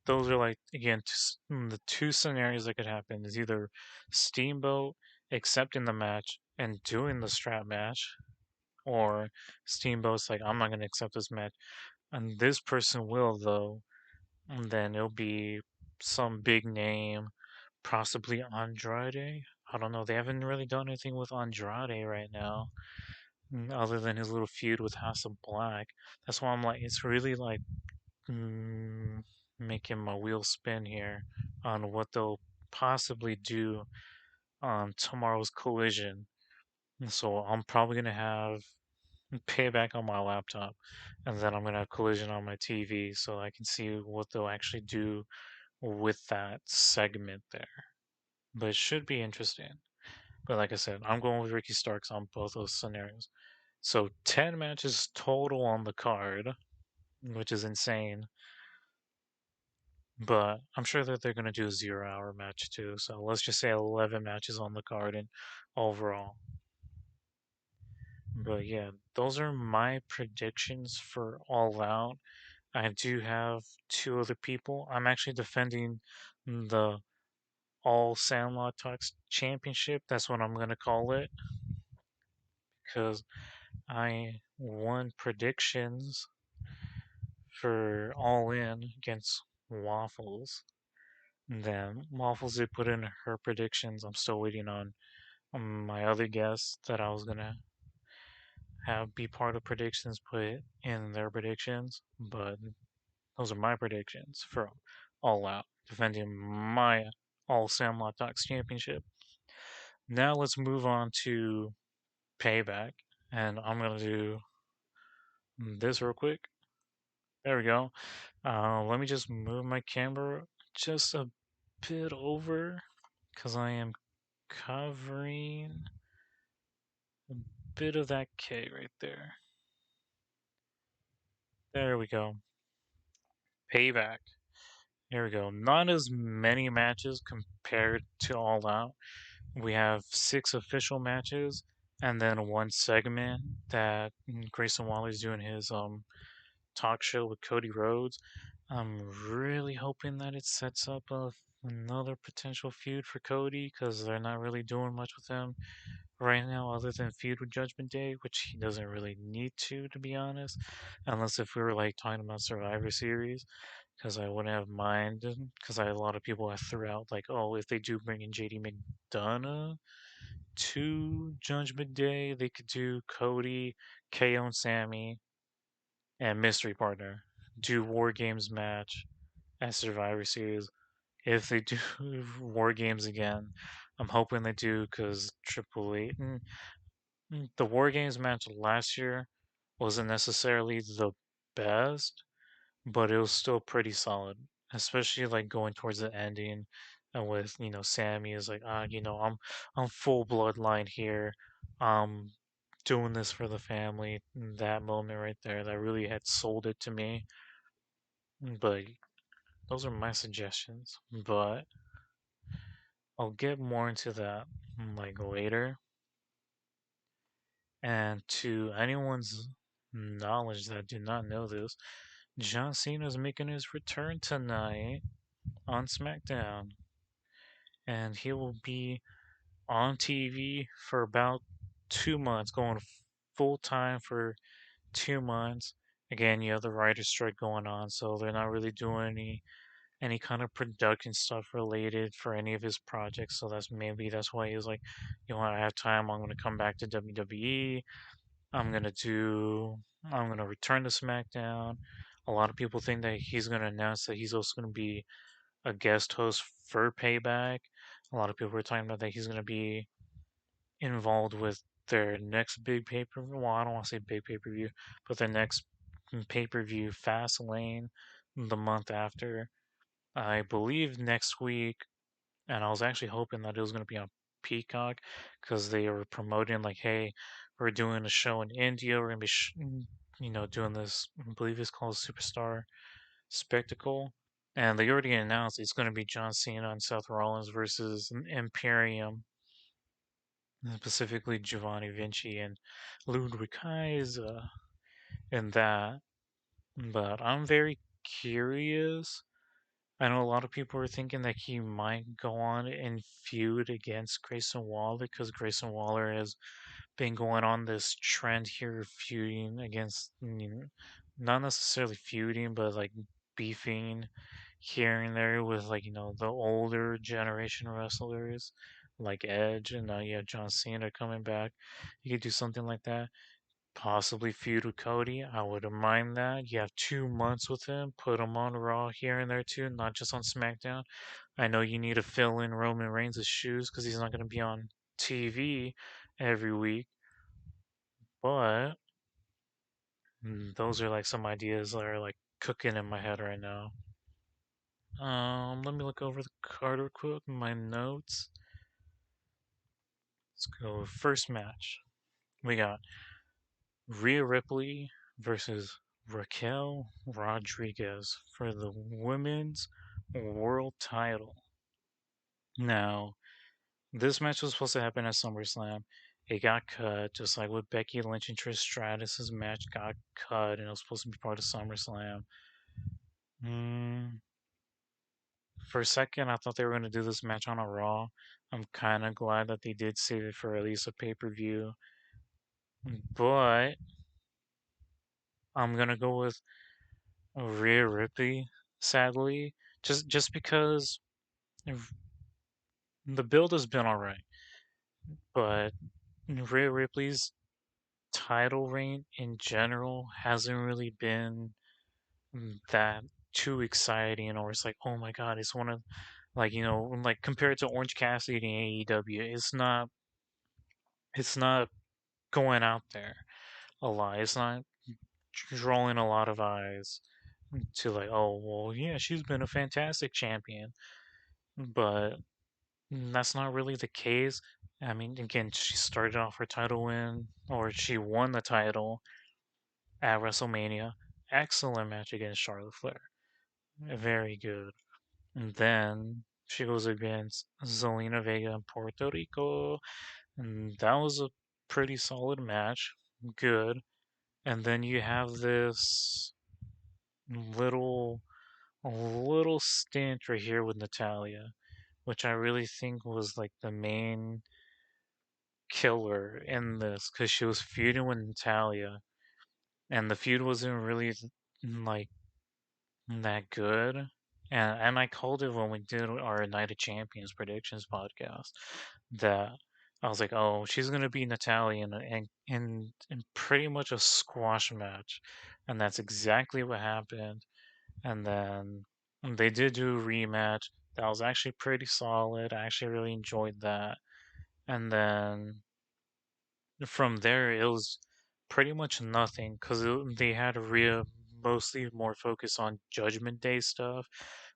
those are like again the two scenarios that could happen is either Steamboat accepting the match and doing the strap match, or Steamboat's like, I'm not gonna accept this match, and this person will though, and then it'll be some big name, possibly Andrade. I don't know. They haven't really done anything with Andrade right now, other than his little feud with House of Black. That's why I'm like, it's really like mm, making my wheel spin here on what they'll possibly do on tomorrow's collision. So I'm probably gonna have Payback on my laptop, and then I'm gonna have Collision on my TV so I can see what they'll actually do with that segment there. But it should be interesting. But like I said, I'm going with Ricky Starks on both those scenarios. So 10 matches total on the card, which is insane. But I'm sure that they're going to do a 0 hour match too. So let's just say 11 matches on the card and overall. But yeah, those are my predictions for All Out. I do have two other people. I'm actually defending the All Sandlot Talks Championship. That's what I'm going to call it. Because I won predictions for All In against Waffles. Then Waffles did put in her predictions. I'm still waiting on my other guests that I was gonna have be part of predictions put in their predictions, but those are my predictions for All Out, defending my All Sandlot Talks Championship. Now let's move on to Payback, and I'm gonna do this real quick. There we go. Let me just move my camera just a bit over because I am covering a bit of that K right there. There we go. Payback. There we go. Not as many matches compared to All Out. We have 6 official matches and then one segment that Grayson Waller's doing his talk show with Cody Rhodes. I'm really hoping that it sets up another potential feud for Cody because they're not really doing much with him right now other than feud with Judgment Day, which he doesn't really need to be honest, unless if we were like talking about Survivor Series, because I wouldn't have minded, because I had a lot of people I threw out like, oh, if they do bring in JD McDonough to Judgment Day, they could do Cody, KO, and Sammy, and mystery partner do War Games match at Survivor Series. If they do War Games again, I'm hoping they do because Triple H. The War Games match last year wasn't necessarily the best, but it was still pretty solid, especially like going towards the ending, and with Sammy is like, I'm full bloodline here, doing this for the family. That moment right there, that really had sold it to me. But those are my suggestions, but I'll get more into that like later. And to anyone's knowledge that do not know this, John Cena's making his return tonight on SmackDown, and he will be on TV for about 2 months, going full time for 2 months. Again, you have the writer's strike going on, so they're not really doing any kind of production stuff related for any of his projects. So that's why he's like, you know what, I have time. I'm gonna come back to WWE. I'm gonna do. I'm gonna return to SmackDown. A lot of people think that he's gonna announce that he's also gonna be a guest host for Payback. A lot of people are talking about that he's gonna be involved with their next big pay per view. Well, I don't want to say big pay per view, but their next pay per view, Fastlane, the month after. I believe next week, and I was actually hoping that it was going to be on Peacock because they were promoting like, hey, we're doing a show in India. We're going to be, doing this. I believe it's called Superstar Spectacle, and they already announced it's going to be John Cena and Seth Rollins versus Imperium, specifically Giovanni Vinci and Ludwig Kaiser and that. But I'm very curious. I know a lot of people are thinking that he might go on and feud against Grayson Waller because Grayson Waller has been going on this trend here of feuding against, not necessarily feuding, but like beefing here and there with like, the older generation wrestlers like Edge and now you have John Cena coming back. You could do something like that. Possibly feud with Cody. I wouldn't mind that. You have 2 months with him. Put him on Raw here and there too, not just on SmackDown. I know you need to fill in Roman Reigns' shoes because he's not going to be on TV every week, but those are like some ideas that are like cooking in my head right now. Let me look over the card real quick, my notes. Let's go first match. We got Rhea Ripley versus Raquel Rodriguez for the women's world title. Now, this match was supposed to happen at SummerSlam. It got cut, just like with Becky Lynch and Trish Stratus's match got cut, and it was supposed to be part of SummerSlam. Mm, for a second, I thought they were going to do this match on a Raw. I'm kind of glad that they did save it for at least a pay per view, but I'm gonna go with Rhea Ripley, sadly, just because the build has been alright, but Rhea Ripley's title reign in general hasn't really been that too exciting, or it's like, oh my god, it's one of like like compared to Orange Cassidy and AEW, it's not going out there a lot. It's not drawing a lot of eyes to like, oh well, yeah, she's been a fantastic champion, but that's not really the case. I mean, again, she started off her title win, or she won the title at WrestleMania. Excellent match against Charlotte Flair. Very good. And then she goes against Zelina Vega in Puerto Rico. And that was a pretty solid match. Good. And then you have this little little stint right here with Natalia, which I really think was like the main killer in this because she was feuding with Natalia, and the feud wasn't really like that good. And I called it when we did our Night of Champions predictions podcast that I was like, oh, she's gonna be Natalia in pretty much a squash match, and that's exactly what happened. And then they did do a rematch that was actually pretty solid. I actually really enjoyed that. And then from there, it was pretty much nothing because they had a real mostly more focus on Judgment Day stuff,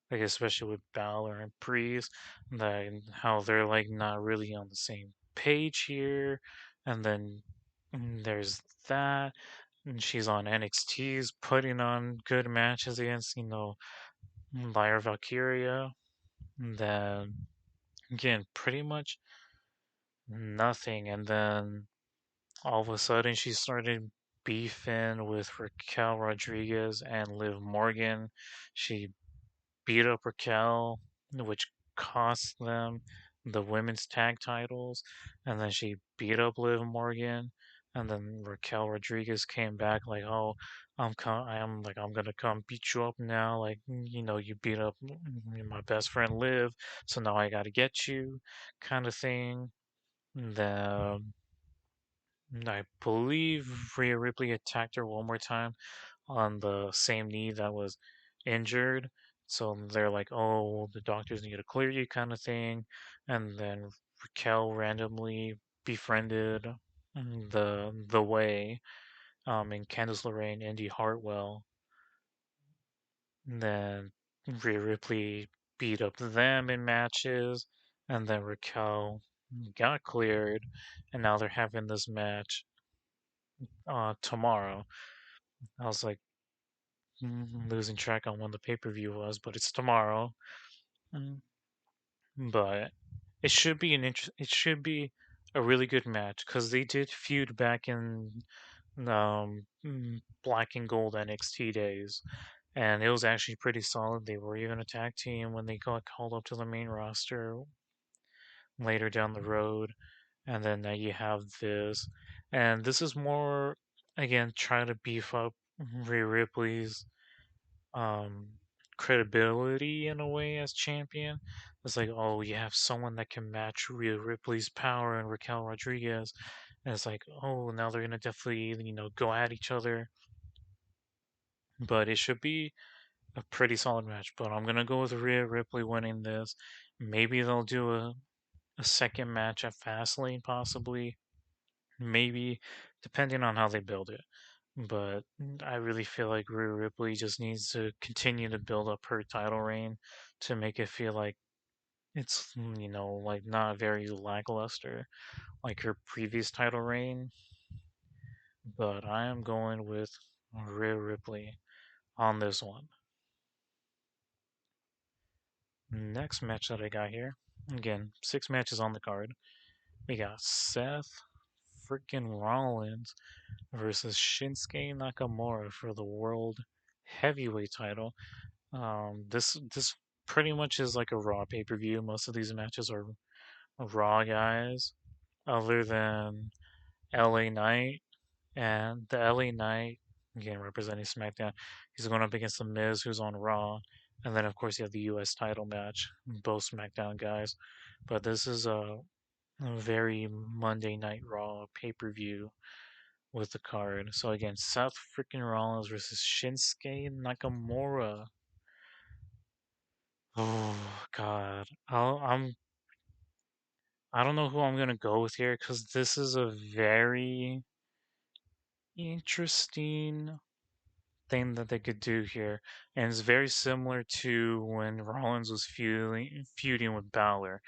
like especially with Balor and Priest, that how they're like not really on the same page here, and then there's that, and she's on NXT's putting on good matches against Lyra Valkyria, and then again pretty much nothing, and then all of a sudden she started. beefing with Raquel Rodriguez and Liv Morgan. She beat up Raquel, which cost them the women's tag titles, and then she beat up Liv Morgan, and then Raquel Rodriguez came back like, "Oh, I'm gonna come beat you up now. Like, you beat up my best friend Liv, so now I gotta get you," kind of thing. Then I believe Rhea Ripley attacked her one more time on the same knee that was injured. So they're like, "Oh, the doctors need to clear you," kind of thing. And then Raquel randomly befriended the Way, and Candice LeRae and Indy Hartwell. And then Rhea Ripley beat up them in matches, and then Raquel got cleared, and now they're having this match tomorrow. I was like losing track on when the pay-per-view was, but it's tomorrow. Mm, But it should be a really good match because they did feud back in Black and Gold NXT days, and it was actually pretty solid. They were even a tag team when they got called up to the main roster later down the road, and then now you have this, and this is more again trying to beef up Rhea Ripley's um credibility in a way as champion. It's like, oh, you have someone that can match Rhea Ripley's power and Raquel Rodriguez, and it's like, oh, now they're gonna definitely go at each other. But it should be a pretty solid match. But I'm gonna go with Rhea Ripley winning this. Maybe they'll do a second match at Fastlane, possibly. Maybe, depending on how they build it. But I really feel like Rhea Ripley just needs to continue to build up her title reign to make it feel like it's, like not very lackluster like her previous title reign. But I am going with Rhea Ripley on this one. Next match that I got here, again, 6 matches on the card. We got Seth freaking Rollins versus Shinsuke Nakamura for the World Heavyweight title. This pretty much is like a Raw pay-per-view. Most of these matches are Raw guys, other than LA Knight, and the LA Knight, again representing SmackDown, he's going up against The Miz, who's on Raw, and then of course you have the U.S. title match, both SmackDown guys. But this is a very Monday Night Raw pay-per-view with the card. So again, Seth freaking Rollins versus Shinsuke Nakamura. Oh God, I don't know who I'm gonna go with here because this is a very interesting thing that they could do here, and it's very similar to when Rollins was feuding with Balor.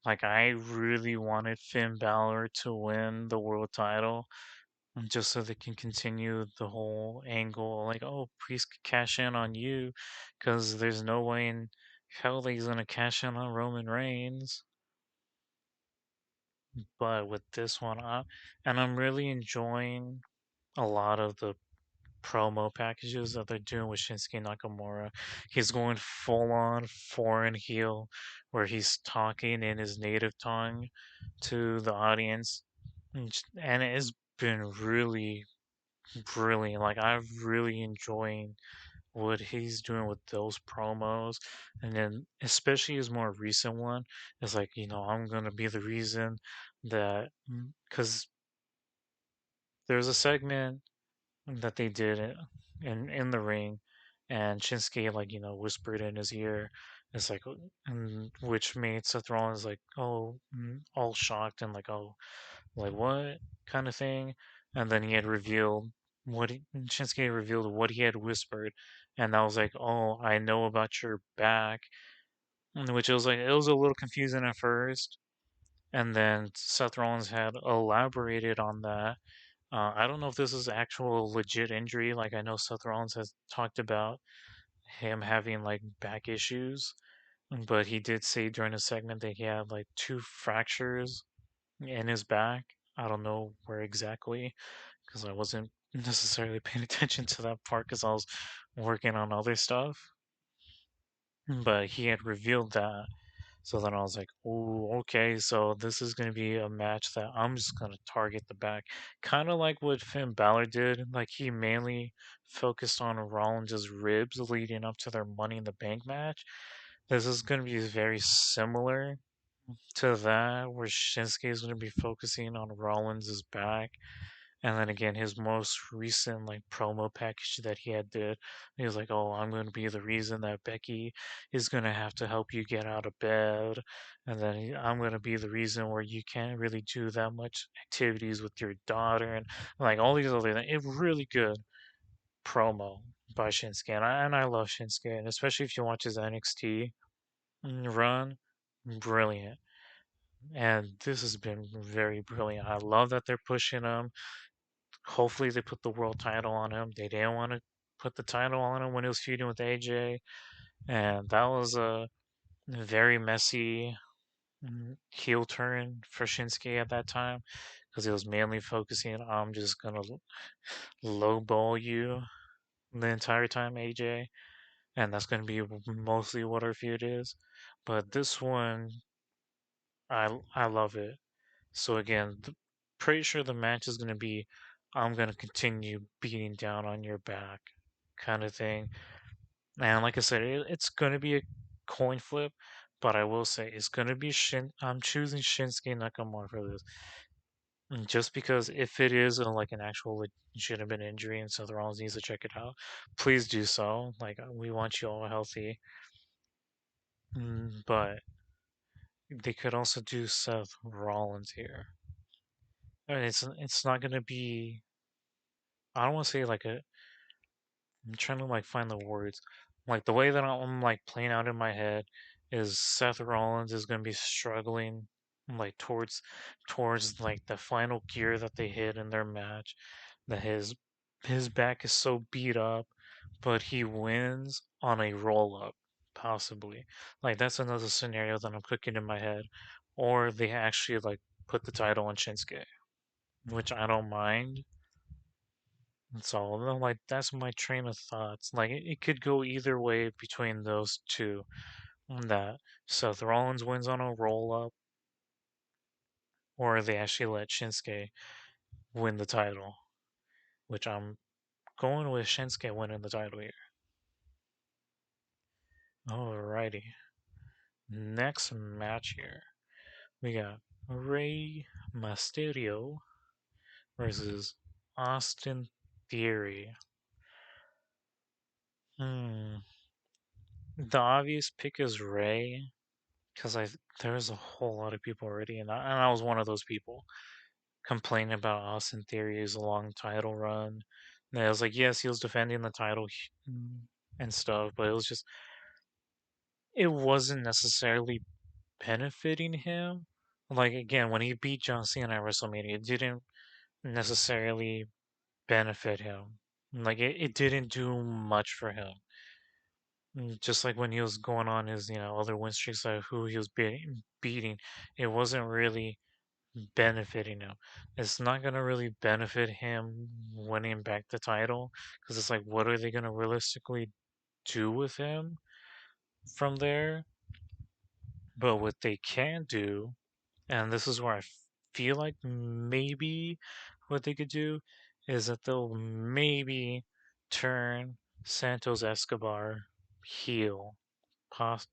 Like I really wanted Finn Balor to win the world title, just so they can continue the whole angle. Like, oh, Priest could cash in on you, because there's no way in hell that he's gonna cash in on Roman Reigns. But with this one, and I'm really enjoying a lot of the promo packages that they're doing with Shinsuke Nakamura. He's going full on foreign heel, where he's talking in his native tongue to the audience, and it has been really brilliant. Like I've really enjoying what he's doing with those promos, and then especially his more recent one is like, I'm gonna be the reason that because there's a segment that they did in the ring, and Shinsuke like whispered in his ear. It's like, and which made Seth Rollins like, oh, all shocked and like, oh, like what kind of thing. And then he had revealed Shinsuke revealed what he had whispered, and I was like, oh, I know about your back, which it was like it was a little confusing at first, and then Seth Rollins had elaborated on that. I don't know if this is actual legit injury. Like I know Seth Rollins has talked about him having like back issues, but he did say during a segment that he had like 2 fractures in his back. I don't know where exactly because I wasn't necessarily paying attention to that part because I was working on other stuff. But he had revealed that. So then I was like, oh, okay, so this is going to be a match that I'm just going to target the back. Kind of like what Finn Balor did. Like, he mainly focused on Rollins' ribs leading up to their Money in the Bank match. This is going to be very similar to that, where Shinsuke is going to be focusing on Rollins' back. And then again, his most recent like promo package that he had did, he was like, "Oh, I'm going to be the reason that Becky is going to have to help you get out of bed, and then I'm going to be the reason where you can't really do that much activities with your daughter," and like all these other things. It really good promo by Shinsuke, and I love Shinsuke, and especially if you watch his NXT run, brilliant. And this has been very brilliant. I love that they're pushing him. Hopefully, they put the world title on him. They didn't want to put the title on him when he was feuding with AJ, and that was a very messy heel turn for Shinsuke at that time because he was mainly focusing on I'm just gonna lowball you the entire time, AJ, and that's gonna be mostly what our feud is. But this one, I love it. So again, pretty sure the match is gonna be I'm gonna continue beating down on your back kind of thing. And like I said, it's gonna be a coin flip, but I will say it's gonna be I'm choosing Shinsuke Nakamura for this, just because if it is like an actual legitimate injury and Seth Rollins needs to check it out, please do so. Like we want you all healthy. But they could also do Seth Rollins here. I mean, it's not gonna be. I don't want to say like a. I'm trying to like find the words. Like the way that I'm like playing out in my head is Seth Rollins is gonna be struggling like towards like the final gear that they hit in their match. That his back is so beat up, but he wins on a roll up, possibly. Like that's another scenario that I'm cooking in my head. Or they actually like put the title on Shinsuke, which I don't mind. So like that's my train of thoughts. Like it could go either way between those two. That Seth Rollins wins on a roll up, or they actually let Shinsuke win the title, which I'm going with Shinsuke winning the title here. Alrighty. Next match here. We got Rey Mysterio versus Austin Theory. Hmm. The obvious pick is Rey, because there's a whole lot of people already, and I was one of those people complaining about Austin Theory's long title run. And I was like, yes, he was defending the title and stuff, but it wasn't necessarily benefiting him. Like again, when he beat John Cena at WrestleMania, it didn't necessarily benefit him. Like it didn't do much for him. Just like when he was going on his, other win streaks, who he was beating, it wasn't really benefiting him. It's not gonna really benefit him winning back the title because it's like, what are they gonna realistically do with him from there? But what they can do, and this is where I feel like maybe what they could do is that they'll maybe turn Santos Escobar heel,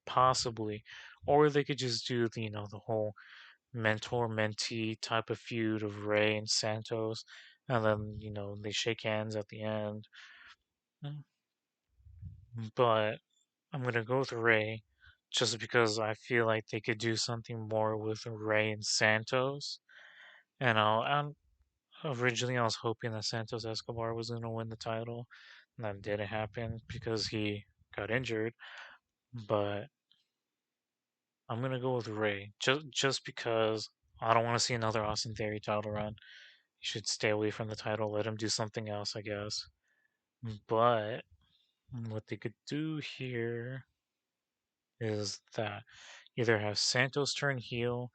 possibly, or they could just do the whole mentor mentee type of feud of Ray and Santos, and then they shake hands at the end. Mm. But I'm gonna go with Ray, just because I feel like they could do something more with Ray and Santos. And originally I was hoping that Santos Escobar was gonna win the title, and that didn't happen because he got injured. But I'm gonna go with Ray, just because I don't want to see another Austin Theory title run. You should stay away from the title. Let him do something else, I guess. But what they could do here is that either have Santos turn heel,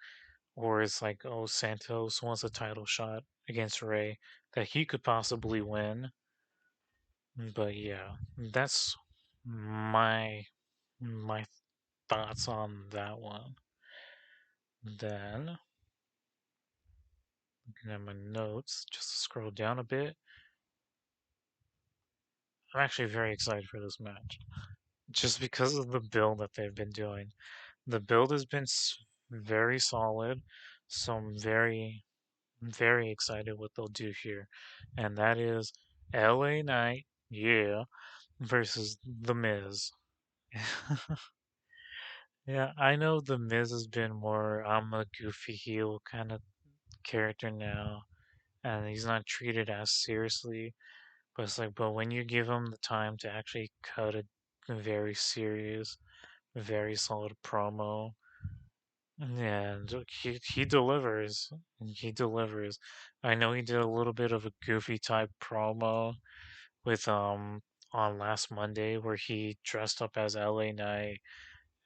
or it's like, oh, Santos wants a title shot against Ray. that he could possibly win. But yeah, that's my thoughts on that one. Then looking at my notes, just to scroll down a bit. I'm actually very excited for this match, just because of the build that they've been doing. The build has been very solid, so I'm very excited what they'll do here, and that is LA Knight, yeah, versus The Miz. Yeah, I know The Miz has been more I'm a goofy heel kind of character now, and he's not treated as seriously. But it's like, but when you give him the time to actually cut a very serious, very solid promo, and he delivers, and he delivers. I know he did a little bit of a goofy type promo with on last Monday where he dressed up as LA Knight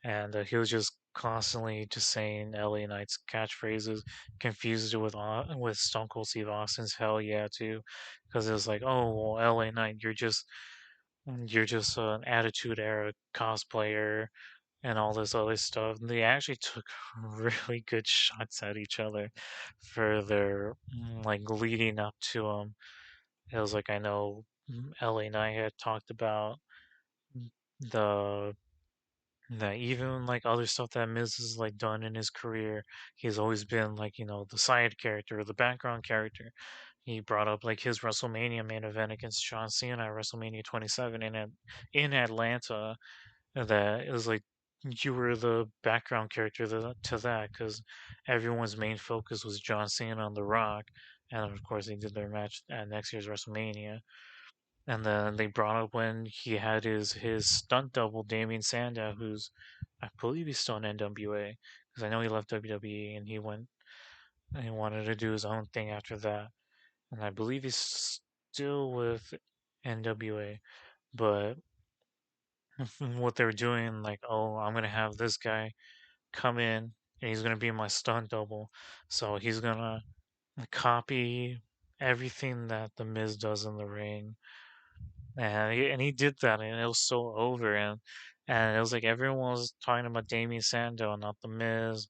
and he was just constantly just saying LA Knight's catchphrases, confused it with with Stone Cold Steve Austin's "Hell Yeah" too, because it was like, oh well, LA Knight, you're just an Attitude Era cosplayer and all this other stuff. And they actually took really good shots at each other for their like leading up to them. It was like I know LA Knight had talked about the that even like other stuff that Miz has like done in his career, he's always been like, the side character or the background character. He brought up like his WrestleMania main event against John Cena at WrestleMania 27 in Atlanta. That it was like you were the background character to that because everyone's main focus was John Cena on The Rock, and of course they did their match at next year's WrestleMania. And then they brought up when he had his stunt double, Damien Sandow, who's I believe he's still in NWA because I know he left WWE and he went and he wanted to do his own thing after that. And I believe he's still with NWA, but what they're doing, like, oh, I'm gonna have this guy come in and he's gonna be my stunt double, so he's gonna copy everything that the Miz does in the ring. And he did that, and it was so over, and it was like everyone was talking about Damien Sandow, not the Miz,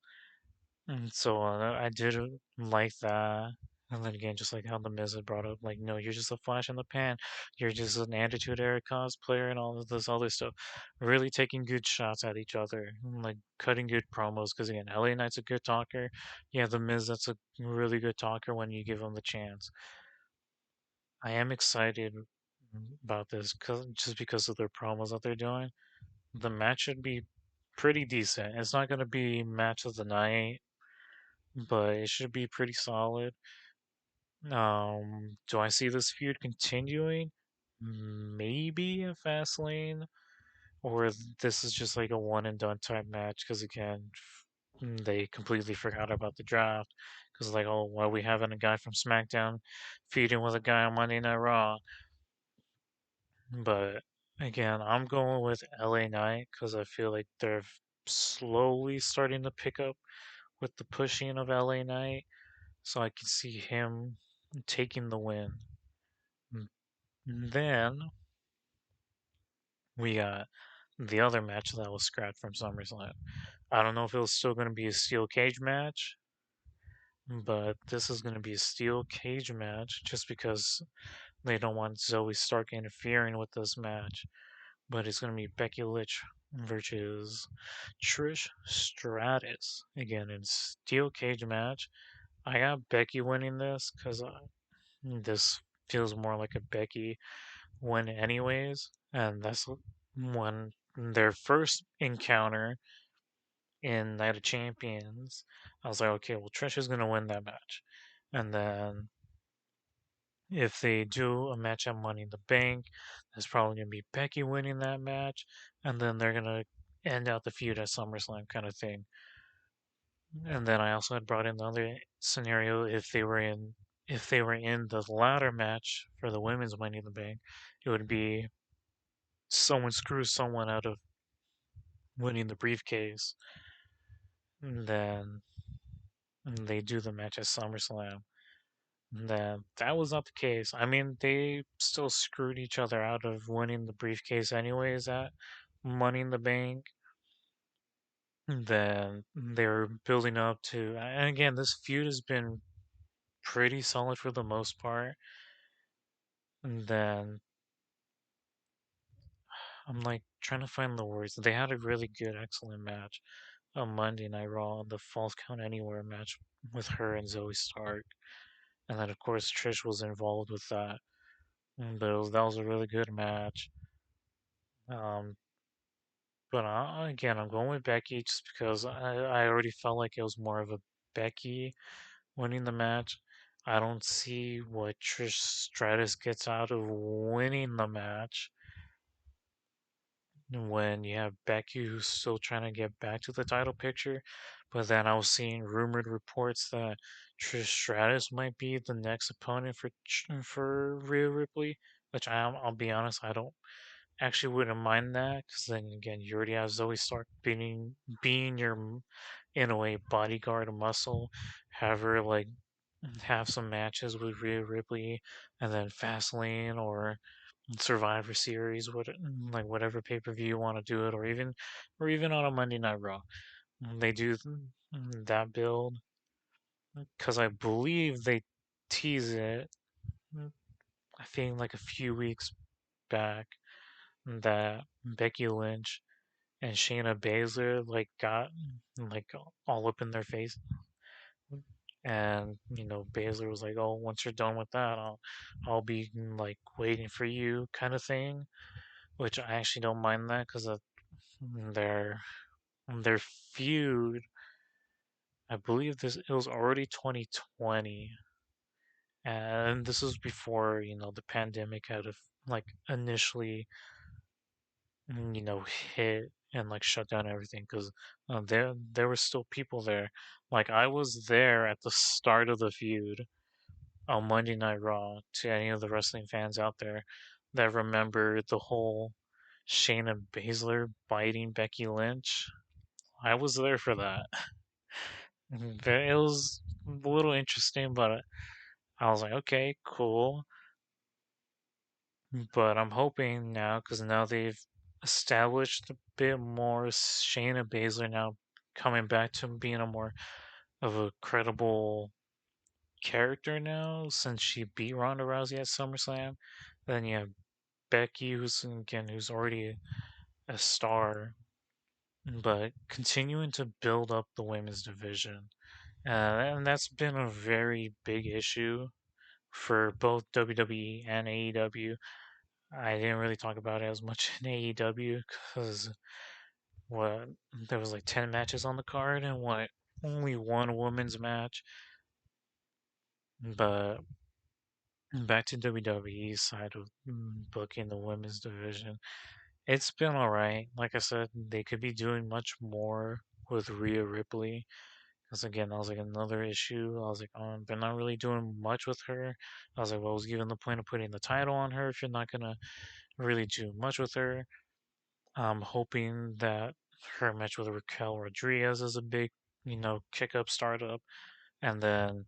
and so I did like that. And then again, just like how the Miz had brought up, like, no, you're just a flash in the pan, you're just an Attitude Era cosplayer, and all of this other stuff. Really taking good shots at each other, and, like cutting good promos. Because again, LA Knight's a good talker. Yeah, the Miz, that's a really good talker when you give him the chance. I am excited about this just because of their promos that they're doing. The match should be pretty decent. It's not going to be match of the night, but it should be pretty solid. Do I see this feud continuing? Maybe in Fastlane, or this is just like a one and done type match because again, they completely forgot about the draft. Because like, oh, well, we having a guy from SmackDown feuding with a guy on Monday Night Raw. But again, I'm going with LA Knight because I feel like they're slowly starting to pick up with the pushing of LA Knight. So I can see him taking the win. Mm, Then we got the other match that was scrapped from SummerSlam. I don't know if it was still going to be a steel cage match, but this is going to be a steel cage match just because they don't want Zoe Stark interfering with this match. But it's going to be Becky Lynch versus Trish Stratus again in steel cage match. I got Becky winning this because this feels more like a Becky win, anyways, and that's when their first encounter in Night of Champions. I was like, okay, well, Trish is gonna win that match, and then if they do a match at Money in the Bank, there's probably gonna be Becky winning that match, and then they're gonna end out the feud at SummerSlam kind of thing. And then I also had brought in the other scenario if they were in the ladder match for the women's Money in the Bank, it would be someone screws someone out of winning the briefcase, and then they do the match at SummerSlam. Then that was not the case. I mean, they still screwed each other out of winning the briefcase anyways at Money in the Bank. Then they're building up to, and again, this feud has been pretty solid for the most part. And then I'm like trying to find the words. They had a really good, excellent match on Monday Night Raw, the Falls Count Anywhere match with her and Zoe Stark. And then, of course, Trish was involved with that. But that was a really good match. Um, but again, I'm going with Becky just because I already felt like it was more of a Becky winning the match. I don't see what Trish Stratus gets out of winning the match when you have Becky who's still trying to get back to the title picture. But then I was seeing rumored reports that Trish Stratus might be the next opponent for Rhea Ripley, which I'll be honest, I don't actually wouldn't mind that because then again, you already have Zoe Stark being your in a way bodyguard muscle, have her like have some matches with Rhea Ripley, and then Fastlane or Survivor Series, like whatever pay per view you want to do it, or even on a Monday Night Raw. They do that build because I believe they tease it. I think like a few weeks back that Becky Lynch and Shayna Baszler like got like all up in their face, and Baszler was like, "Oh, once you're done with that, I'll be like waiting for you," kind of thing. Which I actually don't mind that because their their feud, I believe this it was already 2020, and this was before the pandemic had like initially hit and like shut down everything because there were still people there. Like I was there at the start of the feud on Monday Night Raw. To any of the wrestling fans out there that remember the whole Shayna Baszler biting Becky Lynch, I was there for that. It was a little interesting, but I was like, okay, cool. But I'm hoping now, because now they've established a bit more Shayna Baszler now coming back to being a more of a credible character now since she beat Ronda Rousey at SummerSlam. Then you have Becky, who's already a star, but continuing to build up the women's division. And that's been a very big issue for both WWE and AEW. I didn't really talk about it as much in AEW because what there was like 10 matches on the card and what only one women's match. But back to WWE's side of booking the women's division, it's been all right. Like I said, they could be doing much more with Rhea Ripley. Because again, that was like another issue. I was like, oh, they're not really doing much with her. I was like, well, what's even the point of putting the title on her if you're not gonna really do much with her? I'm hoping that her match with Raquel Rodriguez is a big, kick up startup. And then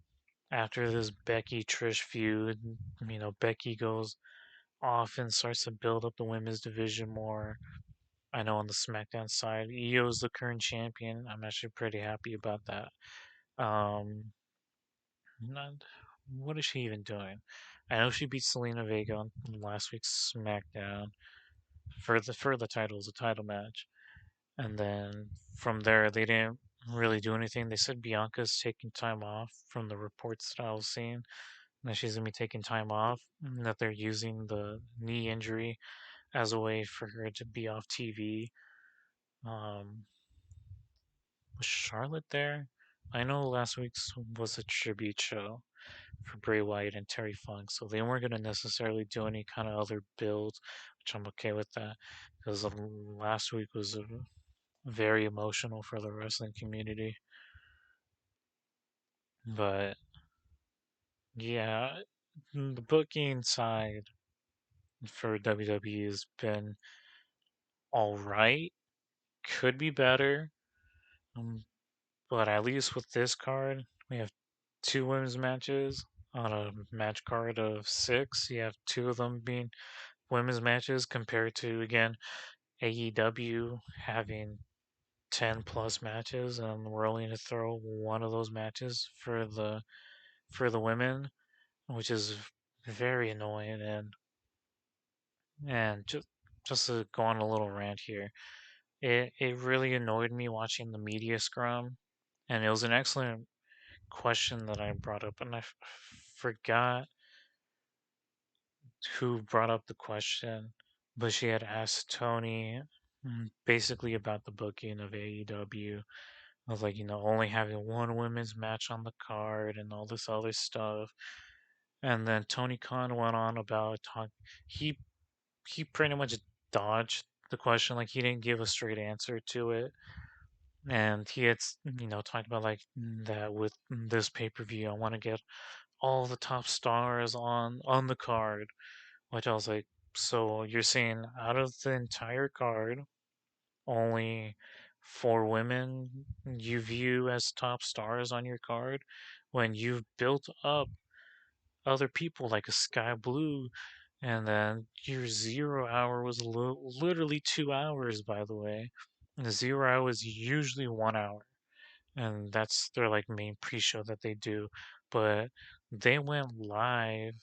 after this Becky Trish feud, Becky goes off and starts to build up the women's division more. I know on the SmackDown side, Io is the current champion. I'm actually pretty happy about that. Um, not, what is she even doing? I know she beat Selena Vega on last week's SmackDown for the title, it was a title match. And then from there, they didn't really do anything. They said Bianca's taking time off from the reports that I was seeing, that she's gonna be taking time off, and that they're using the knee injury as a way for her to be off TV. Um, was Charlotte there? I know last week's was a tribute show for Bray Wyatt and Terry Funk, so they weren't gonna necessarily do any kind of other builds, which I'm okay with that because last week was very emotional for the wrestling community. But yeah, the booking side for WWE has been all right. Could be better, um, but at least with this card, we have two women's matches. on a match card of six. You have two of them being women's matches compared to, again, AEW having 10 plus matches, and we're only going to throw one of those matches for the women, which is very annoying. And just to go on a little rant here, it really annoyed me watching the media scrum, and it was an excellent question that I brought up, and forgot who brought up the question, but she had asked Tony basically about the booking of AEW. I was like, only having one women's match on the card and all this other stuff. And then Tony Khan went on about he he pretty much dodged the question, like he didn't give a straight answer to it. And he had, talked about like that with this pay-per-view, I want to get all the top stars on the card, which I was like, so you're saying out of the entire card, only four women you view as top stars on your card when you've built up other people like a Sky Blue, and then your 0 hour was literally 2 hours, by the way. The 0 hour is usually 1 hour, and that's their like main pre-show that they do. But they went live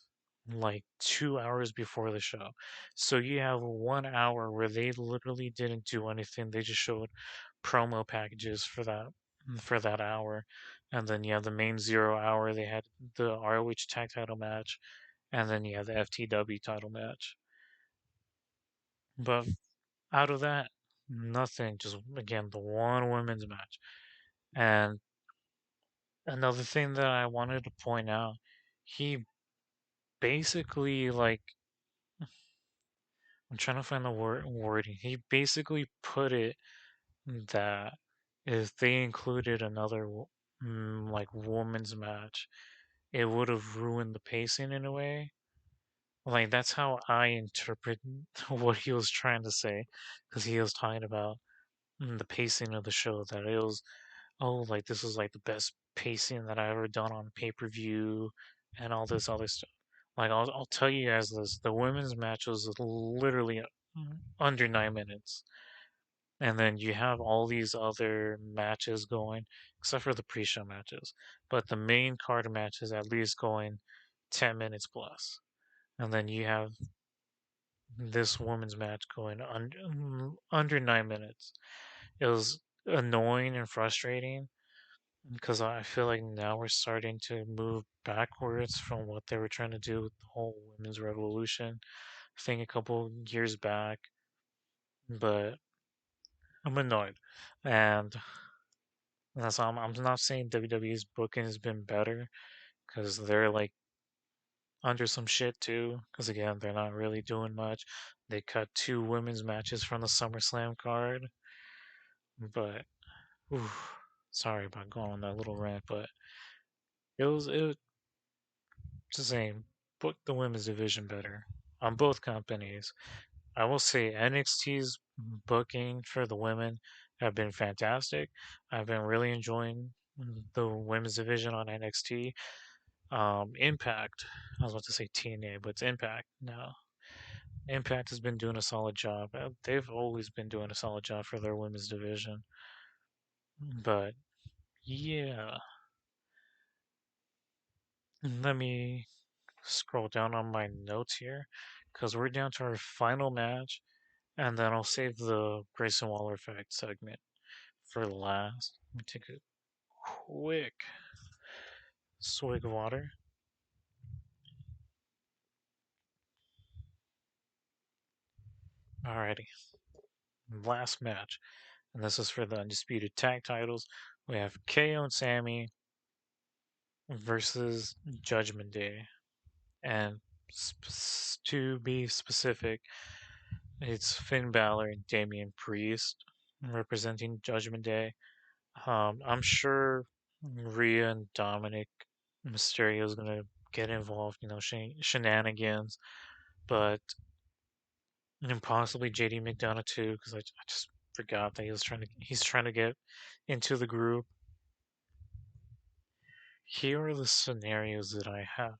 like 2 hours before the show. So you have 1 hour where they literally didn't do anything. They just showed promo packages for that hour. And then you have the main 0 hour. They had the ROH tag title match, and then you have the FTW title match. But out of that, nothing. Just again the one women's match. And another thing that I wanted to point out, he basically like I'm trying to find the wording. He basically put it that if they included another like women's match, it would have ruined the pacing in a way. Like that's how I interpret what he was trying to say, because he was talking about the pacing of the show. That it was, oh, like this is like the best pacing that I ever done on pay-per-view, and all this other stuff. Like I'll tell you guys this: the women's match was literally under 9 minutes. And then you have all these other matches going, except for the pre-show matches. But the main card match is at least going 10 minutes plus. And then you have this women's match going under 9 minutes. It was annoying and frustrating because I feel like now we're starting to move backwards from what they were trying to do with the whole women's revolution thing a couple years back. But I'm annoyed. And that's I'm not saying WWE's booking has been better because they're like under some shit too. Because again, they're not really doing much. They cut two women's matches from the SummerSlam card. But ooh, sorry about going on that little rant, but it was just saying book the women's division better on both companies. I will say NXT's booking for the women have been fantastic. I've been really enjoying the women's division on NXT. Impact, I was about to say TNA, but it's Impact now. Impact has been doing a solid job. They've always been doing a solid job for their women's division. But yeah, let me scroll down on my notes here because we're down to our final match, and then I'll save the Grayson Waller effect segment for last. Let me take a quick swig of water. Alrighty, last match, and this is for the undisputed tag titles. We have KO and Sammy versus Judgment Day, and to be specific, it's Finn Balor and Damian Priest representing Judgment Day. I'm sure Rhea and Dominic Mysterio is gonna get involved, shenanigans, but and possibly JD McDonough too, because I just forgot that he's trying to get into the group. here are the scenarios that I have.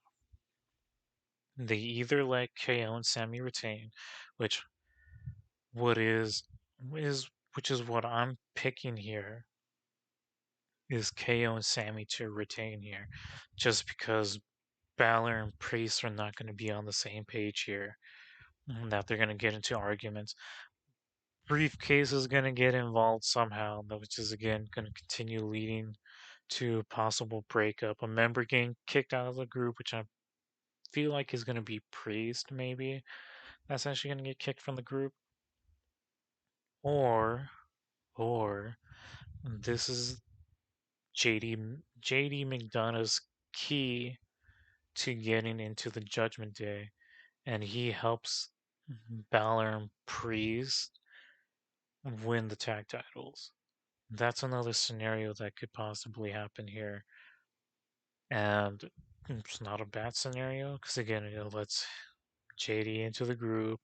They either let KO and Sammy retain, which what is which is what I'm picking here is KO and Sammy to retain here, just because Balor and Priest are not going to be on the same page here. That they're going to get into arguments. Briefcase is going to get involved somehow, which is again going to continue leading to a possible breakup. A member getting kicked out of the group, which I feel like is going to be Priest, maybe. That's actually going to get kicked from the group. Or, or, this is JD McDonough's key to getting into the Judgment Day, and he helps Balor and Priest win the tag titles. That's another scenario that could possibly happen here. And it's not a bad scenario because, again, it lets JD into the group,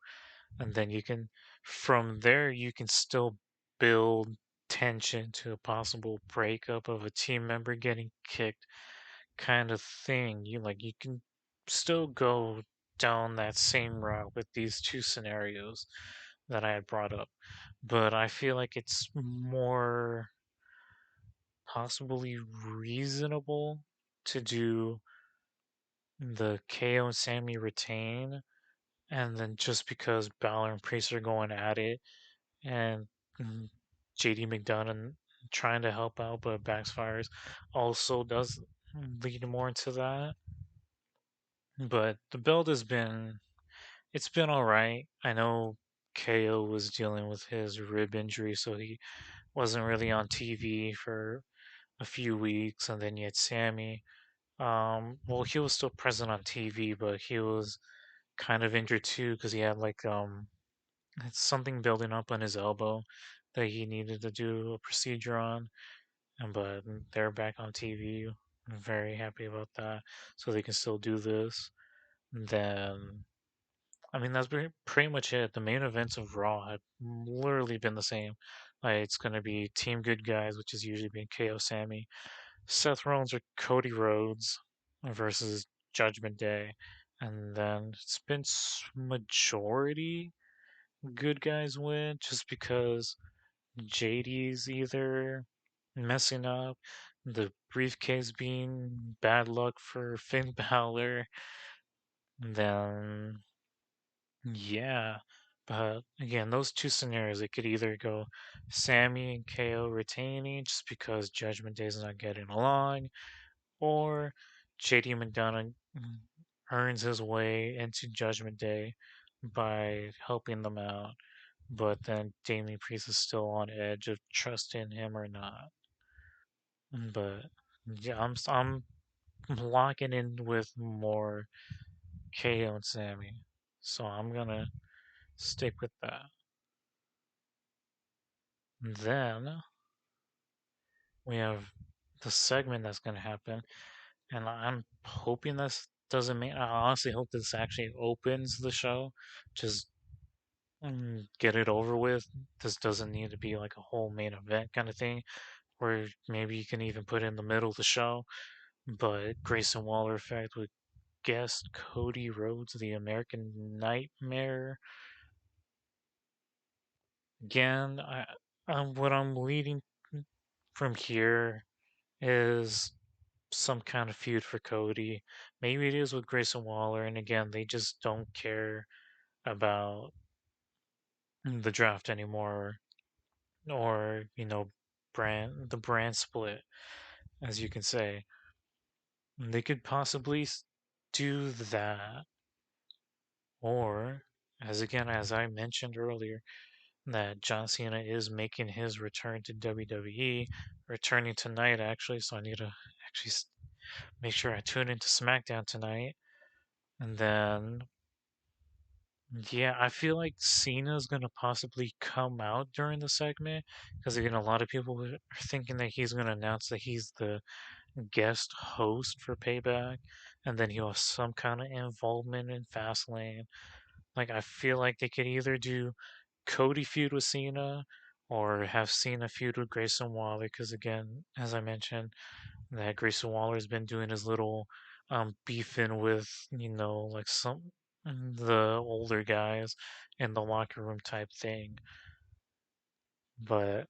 and then from there, you can still build tension to a possible breakup of a team member getting kicked kind of thing. You can still go down that same route with these two scenarios that I had brought up. But I feel like it's more possibly reasonable to do the KO and Sammy retain, and then just because Balor and Priest are going at it, and JD McDonough trying to help out but backfires also does lead more into that. But the build it's been all right. I know KO was dealing with his rib injury, so he wasn't really on TV for a few weeks, and then you had Sammy. Well, he was still present on TV, but he was kind of injured too because he had something building up on his elbow that he needed to do a procedure on. But they're back on TV. I'm very happy about that, so they can still do this. And then, I mean, that's pretty much it. The main events of Raw have literally been the same. Like, it's going to be Team Good Guys, which has usually been KO Sammy, Seth Rollins or Cody Rhodes versus Judgment Day. And then it's been majority Good Guys win just because JD's either messing up, the briefcase being bad luck for Finn Balor, then yeah. But again, those two scenarios, it could either go Sammy and KO retaining just because Judgment Day's not getting along, or JD McDonough earns his way into Judgment Day by helping them out. But then Damian Priest is still on edge of trusting him or not. But yeah, I'm locking in with more KO and Sammy, so I'm gonna stick with that. Then we have the segment that's gonna happen, and I'm hoping this doesn't mean. I honestly hope this actually opens the show. Just get it over with. This doesn't need to be like a whole main event kind of thing, where maybe you can even put it in the middle of the show. But Grayson Waller effect with guest Cody Rhodes, the American Nightmare. Again, what I'm leading from here is some kind of feud for Cody. Maybe it is with Grayson Waller, and again, they just don't care about the draft anymore, or the brand split, as you can say. They could possibly do that, or as I mentioned earlier, that John Cena is making his return to WWE, returning tonight actually. So I need to actually make sure I tune into SmackDown tonight. And then, yeah, I feel like Cena is gonna possibly come out during the segment because again, a lot of people are thinking that he's gonna announce that he's the guest host for Payback, and then he'll have some kind of involvement in Fastlane. Like I feel like they could either do Cody feud with Cena or have seen a feud with Grayson Waller, because again, as I mentioned, that Grayson Waller's been doing his little beefing with, like some the older guys in the locker room type thing. But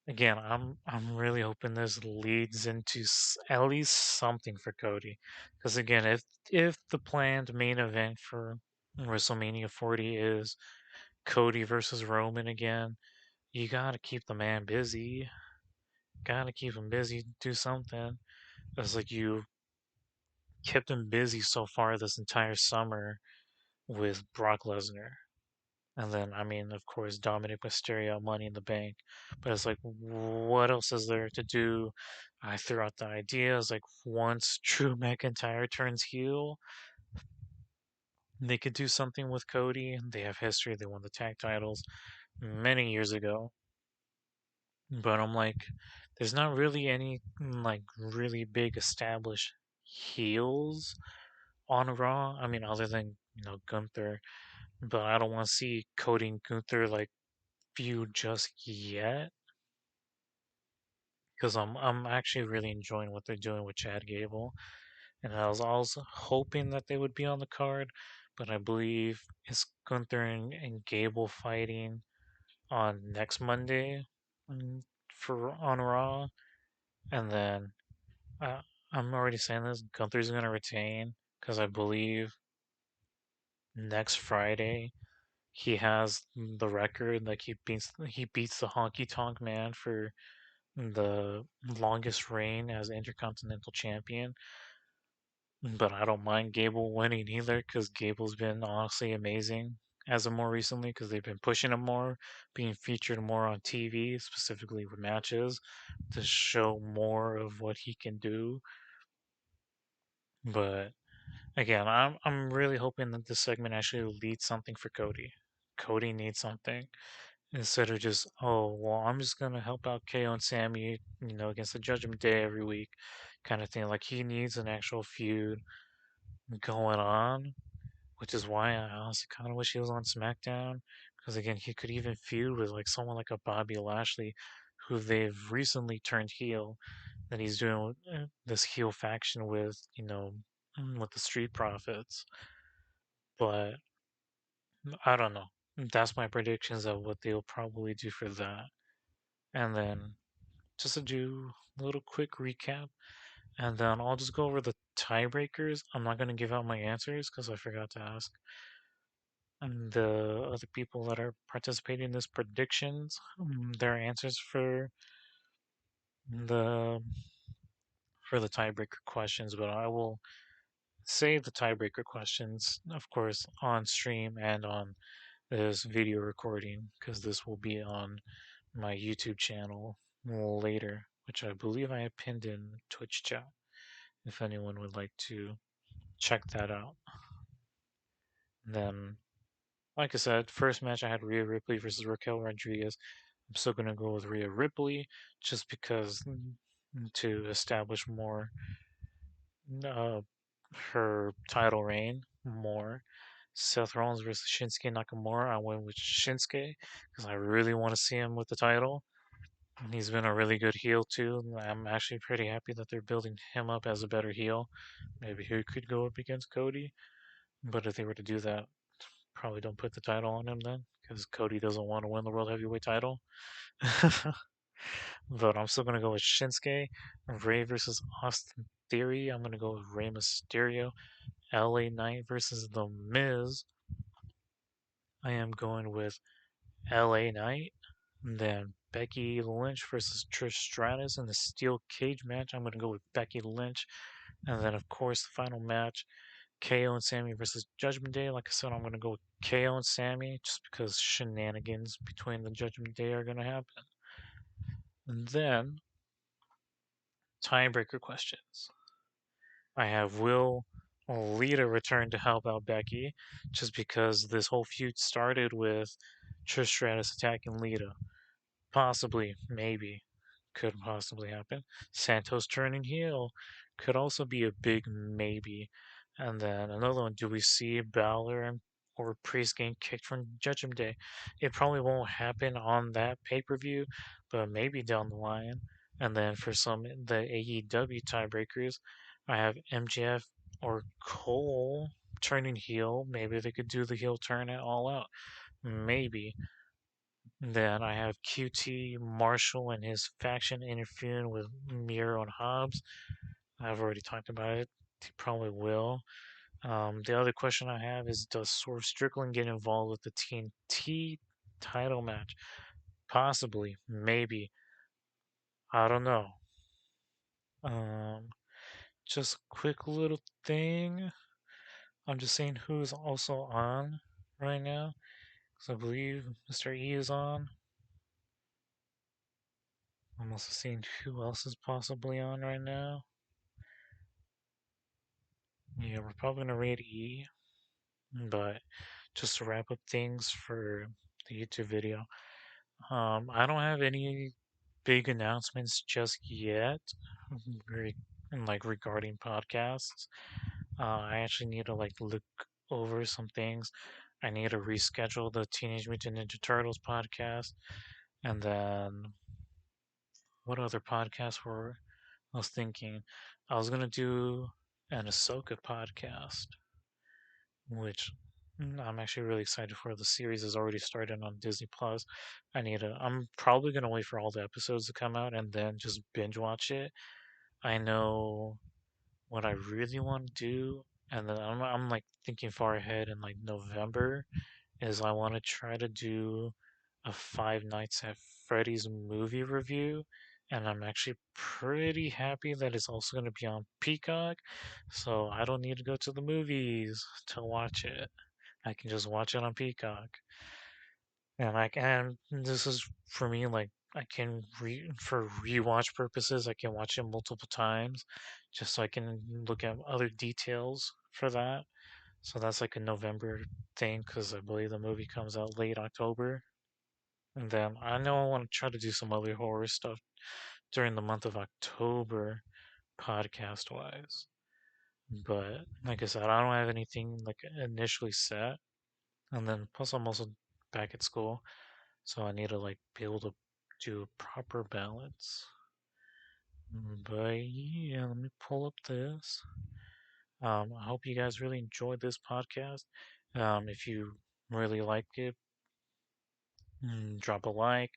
again, I'm really hoping this leads into at least something for Cody, because again, if the planned main event for WrestleMania 40 is Cody versus Roman again, you gotta keep the man busy. Gotta keep him busy. Do something. It's like you kept him busy so far this entire summer with Brock Lesnar. And then, I mean, of course, Dominic Mysterio, Money in the Bank. But it's like, what else is there to do? I threw out the ideas like once Drew McIntyre turns heel, they could do something with Cody. They have history. They won the tag titles many years ago. But I'm like, there's not really any like really big established heels on Raw. I mean, other than Gunther, but I don't want to see Cody and Gunther like feud just yet because I'm actually really enjoying what they're doing with Chad Gable, and I was also hoping that they would be on the card, but I believe it's Gunther and Gable fighting on next Monday mm, for on Raw, and then uh, I'm already saying this. Gunther's gonna retain because I believe next Friday he has the record. Like he beats the Honky Tonk Man for the longest reign as Intercontinental Champion. But I don't mind Gable winning either because Gable's been honestly amazing as of more recently because they've been pushing him more, being featured more on TV, specifically with matches to show more of what he can do. But again, I'm really hoping that this segment actually leads something for Cody. Cody needs something instead of just, oh, well, I'm just gonna help out KO and Sammy, against the Judgment Day every week, kind of thing. Like he needs an actual feud going on, which is why I honestly kind of wish he was on SmackDown, because again, he could even feud with like someone like a Bobby Lashley, who they've recently turned heel, that he's doing this heel faction with, with the Street Profits. But I don't know. That's my predictions of what they'll probably do for that. And then just to do a little quick recap, and then I'll just go over the tiebreakers. I'm not going to give out my answers because I forgot to ask. And the other people that are participating in this predictions, their answers the for the tiebreaker questions, but I will save the tiebreaker questions, of course, on stream and on this video recording because this will be on my YouTube channel later, which I believe I have pinned in Twitch chat if anyone would like to check that out. Then, like I said, first match I had Rhea Ripley versus Raquel Rodriguez. I'm still going to go with Rhea Ripley just because to establish more uh, her title reign more. Seth Rollins versus Shinsuke Nakamura. I went with Shinsuke because I really want to see him with the title. And he's been a really good heel too. I'm actually pretty happy that they're building him up as a better heel. Maybe he could go up against Cody. But if they were to do that, probably don't put the title on him then, because Cody doesn't want to win the World Heavyweight title. But I'm still gonna go with Shinsuke. Ray versus Austin Theory. I'm gonna go with Rey Mysterio. LA Knight versus The Miz. I am going with LA Knight. And then Becky Lynch versus Trish Stratus in the steel cage match. I'm going to go with Becky Lynch. And then, of course, the final match KO and Sammy versus Judgment Day. Like I said, I'm going to go with KO and Sammy just because shenanigans between the Judgment Day are going to happen. And then, tiebreaker questions. I have Will Lita return to help out Becky just because this whole feud started with Trish Stratus attacking Lita. Possibly, maybe, could possibly happen. Santos turning heel could also be a big maybe. And then another one, do we see Balor or Priest getting kicked from Judgment Day. It probably won't happen on that pay-per-view, but maybe down the line. And then for the AEW tiebreakers, I have MJF or Cole turning heel. Maybe they could do the heel turn at All Out. Maybe. Then I have QT Marshall and his faction interfering with Miro and Hobbs. I've already talked about it. He probably will. The other question I have is, does Swerve Strickland get involved with the TNT title match? Possibly, maybe. I don't know. Um, just a quick little thing. I'm just saying who's also on right now. Because I believe Mr. E is on. I'm also seeing who else is possibly on right now. Yeah, we're probably gonna rate E, but just to wrap up things for the YouTube video, I don't have any big announcements just yet, re- regarding podcasts. I actually need to look over some things. I need to reschedule the Teenage Mutant Ninja Turtles podcast, and then what other podcasts were I was thinking? I was gonna do an Ahsoka podcast, which I'm actually really excited for. The series has already started on Disney Plus. I'm probably gonna wait for all the episodes to come out and then just binge watch it. I know what I really want to do, and then I'm like thinking far ahead in like November is I want to try to do a Five Nights at Freddy's movie review, and I'm actually pretty happy that it's also going to be on Peacock, so I don't need to go to the movies to watch it. I can just watch it on Peacock. And this is for me like I can for rewatch purposes, I can watch it multiple times just so I can look at other details for that. So that's like a November thing because I believe the movie comes out late October. And then I know I want to try to do some other horror stuff during the month of October, podcast wise. But like I said, I don't have anything like initially set. And then plus I'm also back at school. So I need to be able to do a proper balance. But yeah, let me pull up this. I hope you guys really enjoyed this podcast. If you really liked it, drop a like.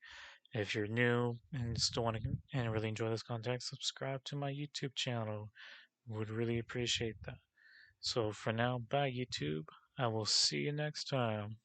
If you're new and still want to and really enjoy this content, subscribe to my YouTube channel. Would really appreciate that. So for now, bye YouTube. I will see you next time.